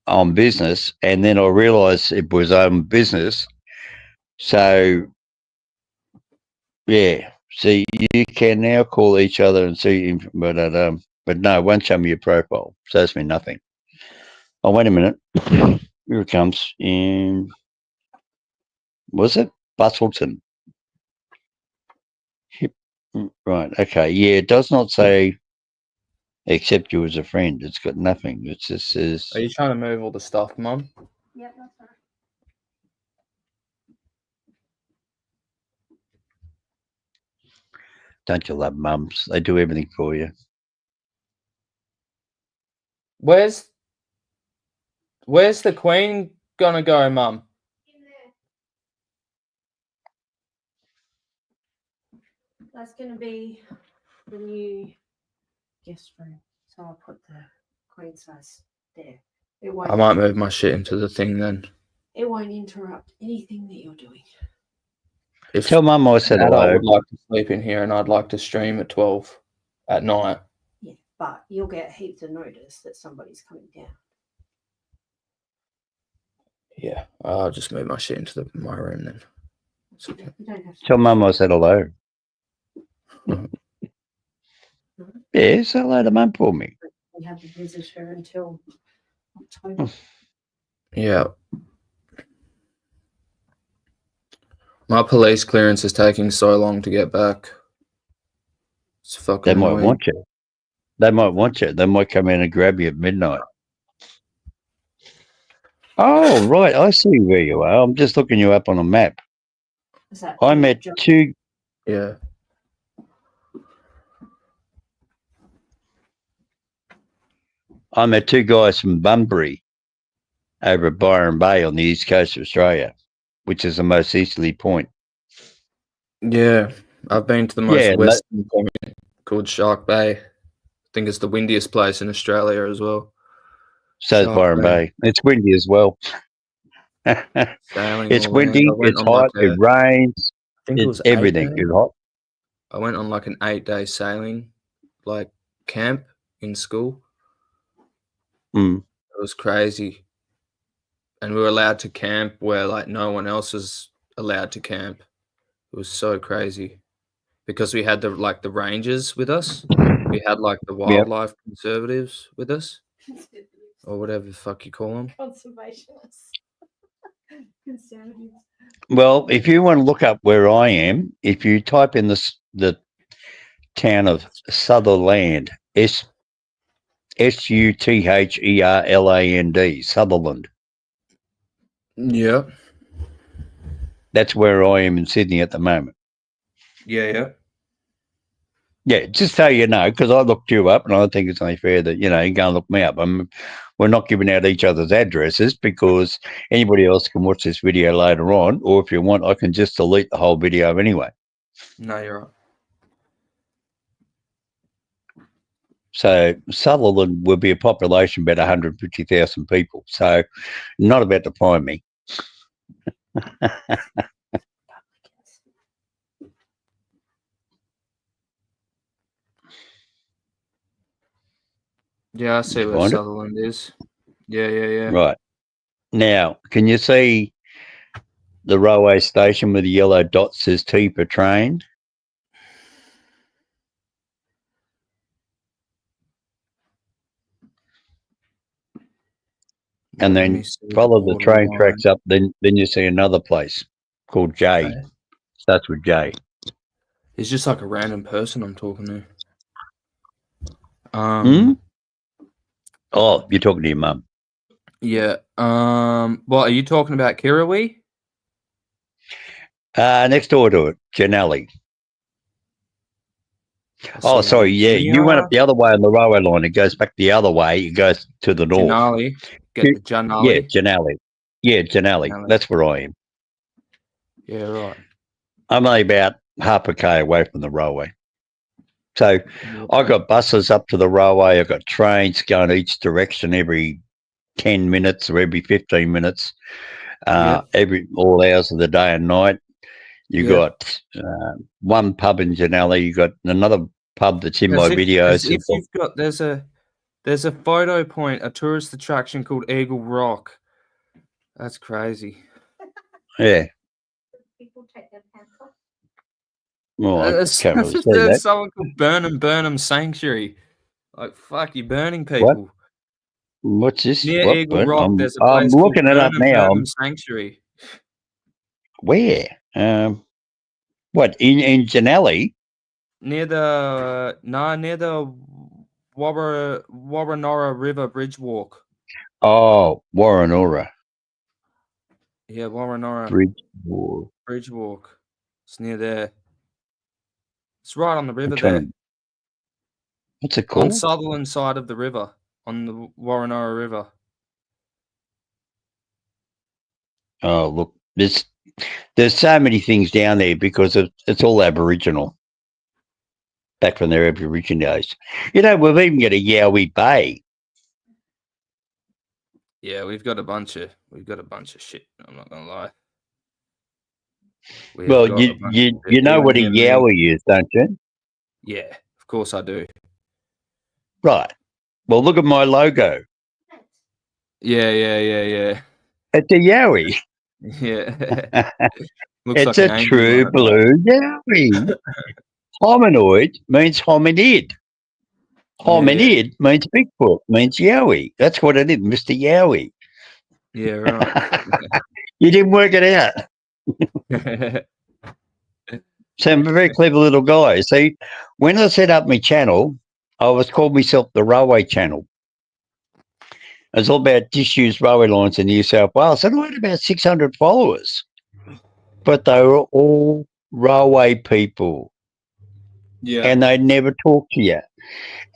[SPEAKER 2] on business, and then I realised it was on business. So, yeah. See, you can now call each other and see, but no, it won't show me your profile. Shows me nothing. Oh, wait a minute. Here it comes. In was it Bustleton? Right. Okay. Yeah, it does not say accept you as a friend. It's got nothing. It just says.
[SPEAKER 3] Are you trying to move all the stuff, Mum?
[SPEAKER 4] Yeah, that's right.
[SPEAKER 2] Don't you love mums? They do everything for you.
[SPEAKER 3] Where's the Queen gonna go, Mum?
[SPEAKER 4] In there. That's going to be the new guest room. So I'll put the queen size there. It won't.
[SPEAKER 3] I might move my shit into the thing then.
[SPEAKER 4] It won't interrupt anything that you're doing.
[SPEAKER 3] If
[SPEAKER 2] Tell Mum I said
[SPEAKER 3] I
[SPEAKER 2] hello.
[SPEAKER 3] would like to sleep in here, and I'd like to stream at 12 at night.
[SPEAKER 4] Yeah, but you'll get heaps of notice that somebody's coming down.
[SPEAKER 3] Yeah, I'll just move my shit into my room then. It's okay.
[SPEAKER 4] You don't have to.
[SPEAKER 2] Tell Mum I said hello. Yeah, say hello to Mum for me.
[SPEAKER 4] We have the visitor until October.
[SPEAKER 3] Yeah. My police clearance is taking so long to get back. It's fucking
[SPEAKER 2] They might
[SPEAKER 3] annoying.
[SPEAKER 2] want you. They might want you. They might come in and grab you at midnight. Oh, right. I see where you are. I'm just looking you up on a map.
[SPEAKER 4] Is that
[SPEAKER 2] I met two.
[SPEAKER 3] Yeah.
[SPEAKER 2] I met two guys from Bunbury over at Byron Bay on the east coast of Australia, which is the most easterly point.
[SPEAKER 3] Yeah. I've been to the most
[SPEAKER 2] Yeah,
[SPEAKER 3] western point called Shark Bay. think it's the windiest place in Australia as well.
[SPEAKER 2] So is
[SPEAKER 3] Shark
[SPEAKER 2] Byron
[SPEAKER 3] Bay.
[SPEAKER 2] Bay. It's windy as well.
[SPEAKER 3] Sailing
[SPEAKER 2] It's
[SPEAKER 3] all around.
[SPEAKER 2] windy.
[SPEAKER 3] I went
[SPEAKER 2] It's
[SPEAKER 3] on
[SPEAKER 2] hot.
[SPEAKER 3] like
[SPEAKER 2] It rains.
[SPEAKER 3] I think it was
[SPEAKER 2] It's everything.
[SPEAKER 3] 8 days.
[SPEAKER 2] It's hot.
[SPEAKER 3] I went on like an 8-day sailing, like camp in school.
[SPEAKER 2] Mm.
[SPEAKER 3] It was crazy, and we were allowed to camp where like no one else was allowed to camp. It was so crazy because we had the rangers with us. We had like the wildlife conservatives with us, or whatever the fuck you call them.
[SPEAKER 4] Conservationists. Conservatives.
[SPEAKER 2] Well, if you want to look up where I am, if you type in the town of Sutherland, Sutherland, Sutherland.
[SPEAKER 3] Yeah.
[SPEAKER 2] That's where I am in Sydney at the moment.
[SPEAKER 3] Yeah.
[SPEAKER 2] Yeah, just so you know, because I looked you up, and I think it's only fair that you go and look me up. We're not giving out each other's addresses because anybody else can watch this video later on, or if you want, I can just delete the whole video anyway.
[SPEAKER 3] No, you're right.
[SPEAKER 2] So Sutherland will be a population about 150,000 people. So not about to find me.
[SPEAKER 3] Yeah, I see
[SPEAKER 2] You
[SPEAKER 3] where
[SPEAKER 2] find it?
[SPEAKER 3] Sutherland is. Yeah.
[SPEAKER 2] Right. Now, can you see the railway station with the yellow dot says T per train? And
[SPEAKER 3] Let
[SPEAKER 2] then
[SPEAKER 3] me see
[SPEAKER 2] follow the train
[SPEAKER 3] borderline.
[SPEAKER 2] tracks up, then you see another place called J.
[SPEAKER 3] Okay.
[SPEAKER 2] Starts with J.
[SPEAKER 3] It's just like a random person I'm talking to.
[SPEAKER 2] Oh, you're talking to your mum.
[SPEAKER 3] Yeah. What are you talking about, Kirrawee?
[SPEAKER 2] Next door to it, Janelli. Oh,
[SPEAKER 3] see
[SPEAKER 2] sorry, yeah. You went up the other way on the railway line. It goes back the other way. It goes to the north.
[SPEAKER 3] Janali. Get the Janali.
[SPEAKER 2] Yeah, Janelli. Yeah, Janelli. That's where I am.
[SPEAKER 3] Yeah, right.
[SPEAKER 2] I'm only about half a K away from the railway. So I got buses up to the railway. I got trains going each direction every 10 minutes or every 15 minutes, all hours of the day and night. You got one pub in Janelli. You got another pub that's in my videos.
[SPEAKER 3] If you've got there's a photo point, a tourist attraction called Eagle Rock. That's crazy.
[SPEAKER 2] Yeah.
[SPEAKER 4] People take their pants off.
[SPEAKER 2] Well, I can't really say
[SPEAKER 3] There's
[SPEAKER 2] that.
[SPEAKER 3] someone called Burnham Sanctuary. Like, fuck, you're burning people.
[SPEAKER 2] What's this?
[SPEAKER 3] Near
[SPEAKER 2] What?
[SPEAKER 3] Eagle Rock, there's a
[SPEAKER 2] I'm
[SPEAKER 3] place
[SPEAKER 2] looking
[SPEAKER 3] called
[SPEAKER 2] it up now.
[SPEAKER 3] Burnham Sanctuary.
[SPEAKER 2] Where? What, in Janelli?
[SPEAKER 3] Near the Warranora River Bridge Walk.
[SPEAKER 2] Oh, Warranora.
[SPEAKER 3] Yeah, Warranora Bridge Walk. It's near there. It's right on the river there.
[SPEAKER 2] What's it called?
[SPEAKER 3] On Sutherland side of the river, on the Warranora River.
[SPEAKER 2] Oh, look, there's so many things down there because it's all Aboriginal. Back from their Aboriginal days. We've even got a Yowie Bay.
[SPEAKER 3] Yeah, we've got a bunch of shit. I'm not gonna lie.
[SPEAKER 2] Well, you know what a Yowie is, don't you?
[SPEAKER 3] Yeah, of course I do.
[SPEAKER 2] Right. Well, look at my logo.
[SPEAKER 3] Yeah.
[SPEAKER 2] It's a Yowie.
[SPEAKER 3] Yeah.
[SPEAKER 2] It's like a true blue Yowie. Hominoid means hominid. Hominid means Bigfoot, means Yowie. That's what it is, Mr. Yowie.
[SPEAKER 3] Yeah, right.
[SPEAKER 2] You didn't work it out. So I'm a very clever little guy. See, when I set up my channel, I was called myself the Railway Channel. It's all about disused railway lines in New South Wales. And I had about 600 followers. But they were all railway people.
[SPEAKER 3] Yeah.
[SPEAKER 2] And they'd never talk to you.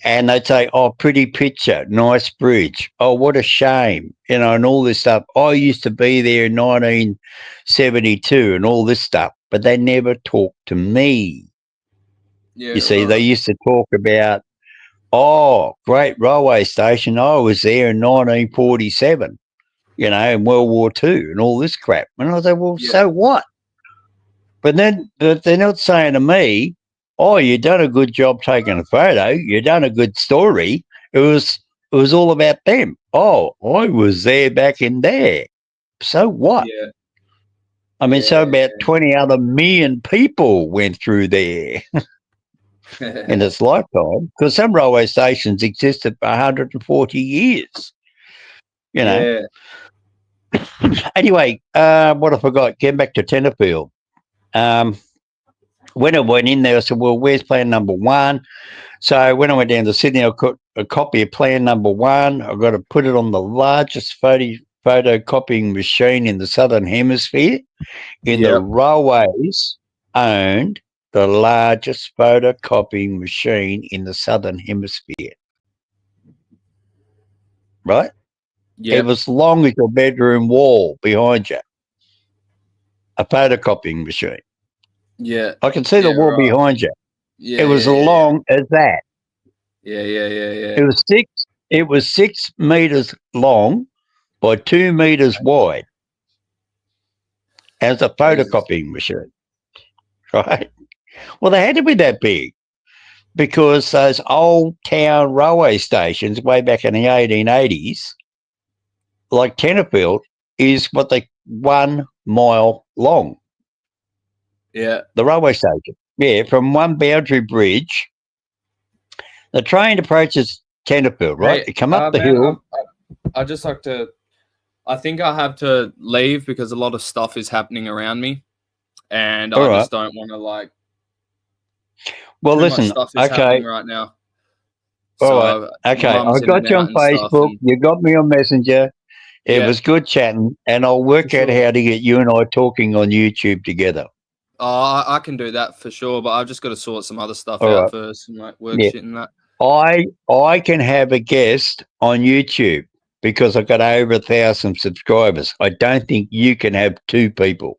[SPEAKER 2] And they'd say, oh, pretty picture, nice bridge. Oh, what a shame. And all this stuff. I used to be there in 1972 and all this stuff. But they never talked to me.
[SPEAKER 3] Yeah,
[SPEAKER 2] You see, they used to talk about Oh, great railway station. I was there in 1947, in World War II and all this crap. And I said, well,
[SPEAKER 3] Yeah.
[SPEAKER 2] so what? But they're not saying to me, oh, you done a good job taking a photo. You done a good story. It was all about them. Oh, I was there back in there. So what?
[SPEAKER 3] Yeah.
[SPEAKER 2] I mean, so
[SPEAKER 3] Yeah,
[SPEAKER 2] about 20 other million people went through there in its lifetime, because some railway stations existed for 140 years,
[SPEAKER 3] Yeah.
[SPEAKER 2] Anyway, what I forgot, getting back to Tenterfield. When I went in there, I said, well, where's plan number one? So when I went down to Sydney, I got a copy of plan number one. I've got to put it on the largest photocopying machine in the Southern Hemisphere. In the
[SPEAKER 3] Yep.
[SPEAKER 2] railways owned the largest photocopying machine in the Southern Hemisphere. Right? It
[SPEAKER 3] Yep.
[SPEAKER 2] was long as your bedroom wall behind you. A photocopying machine.
[SPEAKER 3] Yeah.
[SPEAKER 2] I can see the
[SPEAKER 3] Yeah,
[SPEAKER 2] wall
[SPEAKER 3] right.
[SPEAKER 2] behind you.
[SPEAKER 3] Yeah.
[SPEAKER 2] It was
[SPEAKER 3] yeah,
[SPEAKER 2] as long as that.
[SPEAKER 3] Yeah. Yeah. Yeah. Yeah.
[SPEAKER 2] It was 6 meters long by 2 meters wide as a
[SPEAKER 3] Jesus.
[SPEAKER 2] photocopying machine. Right? Well, they had to be that big because those old town railway stations way back in the 1880s, like Tenterfield, is what they 1 mile long.
[SPEAKER 3] Yeah.
[SPEAKER 2] The railway station. Yeah, from one boundary bridge. The train approaches Tenterfield, right?
[SPEAKER 3] Hey,
[SPEAKER 2] They come up the
[SPEAKER 3] man,
[SPEAKER 2] hill.
[SPEAKER 3] I just like to. I think I have to leave because a lot of stuff is happening around me, and
[SPEAKER 2] All
[SPEAKER 3] I
[SPEAKER 2] right.
[SPEAKER 3] just don't want to like.
[SPEAKER 2] Well,
[SPEAKER 3] Too much
[SPEAKER 2] listen.
[SPEAKER 3] stuff is
[SPEAKER 2] Okay.
[SPEAKER 3] happening right now.
[SPEAKER 2] All right.
[SPEAKER 3] So
[SPEAKER 2] Okay.
[SPEAKER 3] my mum's
[SPEAKER 2] I
[SPEAKER 3] in and
[SPEAKER 2] got you
[SPEAKER 3] out
[SPEAKER 2] on
[SPEAKER 3] and stuff,
[SPEAKER 2] Facebook.
[SPEAKER 3] and
[SPEAKER 2] You got me on Messenger. It
[SPEAKER 3] yeah,
[SPEAKER 2] was good chatting, and I'll work
[SPEAKER 3] For
[SPEAKER 2] out
[SPEAKER 3] sure.
[SPEAKER 2] how to get you and I talking on YouTube together.
[SPEAKER 3] I can do that for sure, but I've just got to sort some other stuff
[SPEAKER 2] All
[SPEAKER 3] out
[SPEAKER 2] right.
[SPEAKER 3] first and like work
[SPEAKER 2] Yeah.
[SPEAKER 3] shit and that.
[SPEAKER 2] I can have a guest on YouTube because I've got over 1,000 subscribers. I don't think you can have 2 people.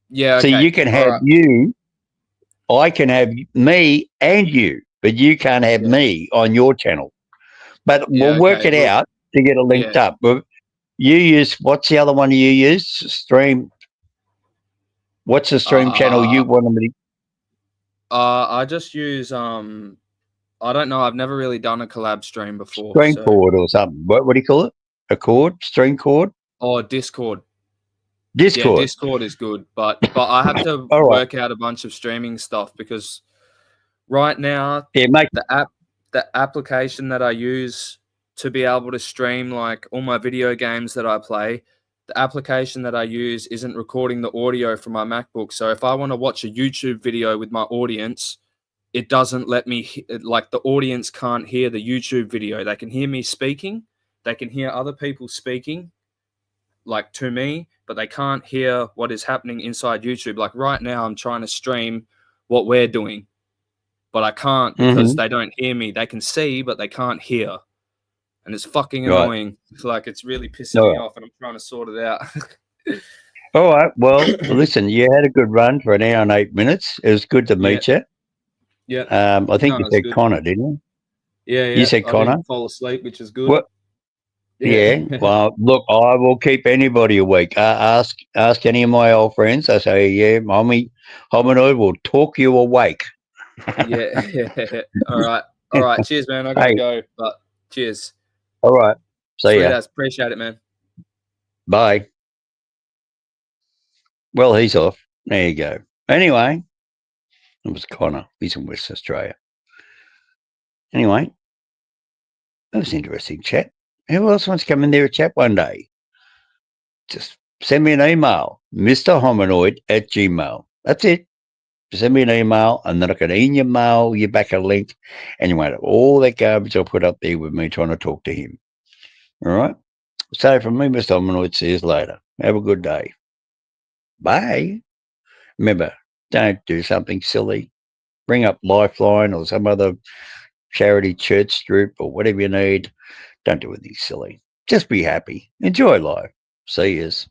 [SPEAKER 3] Yeah,
[SPEAKER 2] So
[SPEAKER 3] okay.
[SPEAKER 2] you can
[SPEAKER 3] All
[SPEAKER 2] have
[SPEAKER 3] right.
[SPEAKER 2] you. I can have me and you, but you can't have
[SPEAKER 3] Yeah.
[SPEAKER 2] me on your channel. But
[SPEAKER 3] Yeah,
[SPEAKER 2] we'll work
[SPEAKER 3] okay.
[SPEAKER 2] it
[SPEAKER 3] Well,
[SPEAKER 2] out to get it linked
[SPEAKER 3] yeah.
[SPEAKER 2] up. But you use, what's the other one you use? Stream. What's the stream channel you want me to?
[SPEAKER 3] I just use I don't know. I've never really done a collab stream before,
[SPEAKER 2] Stream
[SPEAKER 3] so
[SPEAKER 2] chord or something. What do you call it? A chord? Stream chord?
[SPEAKER 3] Discord. Yeah,
[SPEAKER 2] Discord.
[SPEAKER 3] Discord is good, but I have to
[SPEAKER 2] All right.
[SPEAKER 3] work out a bunch of streaming stuff because right now
[SPEAKER 2] Yeah, mate.
[SPEAKER 3] the application that I use to be able to stream like all my video games that I play, the application that I use isn't recording the audio from my MacBook. So if I want to watch a YouTube video with my audience, it doesn't let me, like the audience can't hear the YouTube video. They can hear me speaking, they can hear other people speaking like to me, but they can't hear what is happening inside YouTube. Like right now I'm trying to stream what we're doing, but I can't because they don't hear me. They can see, but they can't hear. And it's fucking
[SPEAKER 2] Right.
[SPEAKER 3] annoying. Like it's really pissing
[SPEAKER 2] All
[SPEAKER 3] me
[SPEAKER 2] right.
[SPEAKER 3] off and I'm trying to sort it out.
[SPEAKER 2] All right. Well, listen, you had a good run for 1 hour and 8 minutes. It was good to
[SPEAKER 3] Yeah.
[SPEAKER 2] meet you.
[SPEAKER 3] Yeah.
[SPEAKER 2] I think
[SPEAKER 3] No,
[SPEAKER 2] you
[SPEAKER 3] it's
[SPEAKER 2] said
[SPEAKER 3] good.
[SPEAKER 2] Connor, didn't you?
[SPEAKER 3] Yeah,
[SPEAKER 2] You said
[SPEAKER 3] I
[SPEAKER 2] Connor?
[SPEAKER 3] didn't fall asleep, which is good.
[SPEAKER 2] What? Yeah. Well, look, I will keep anybody awake. Ask any of my old friends. I say, yeah, Hominoid will talk you awake.
[SPEAKER 3] Yeah. All right. All right. Cheers, man. I gotta
[SPEAKER 2] Hey.
[SPEAKER 3] go. But cheers.
[SPEAKER 2] All right. See
[SPEAKER 3] Sweet
[SPEAKER 2] ya.
[SPEAKER 3] ass. Appreciate it, man.
[SPEAKER 2] Bye. Well, he's off. There you go. Anyway, it was Connor. He's in West Australia. Anyway, that was an interesting chat. Who else wants to come in there and chat one day? Just send me an email, mrhominoid@gmail. That's it. Send me an email, and then I can email you back a link, and you won't have all that garbage I'll put up there with me trying to talk to him. All right? So from me, Mr. Hominoid, see you later. Have a good day. Bye. Remember, don't do something silly. Bring up Lifeline or some other charity church strip or whatever you need. Don't do anything silly. Just be happy. Enjoy life. See yous.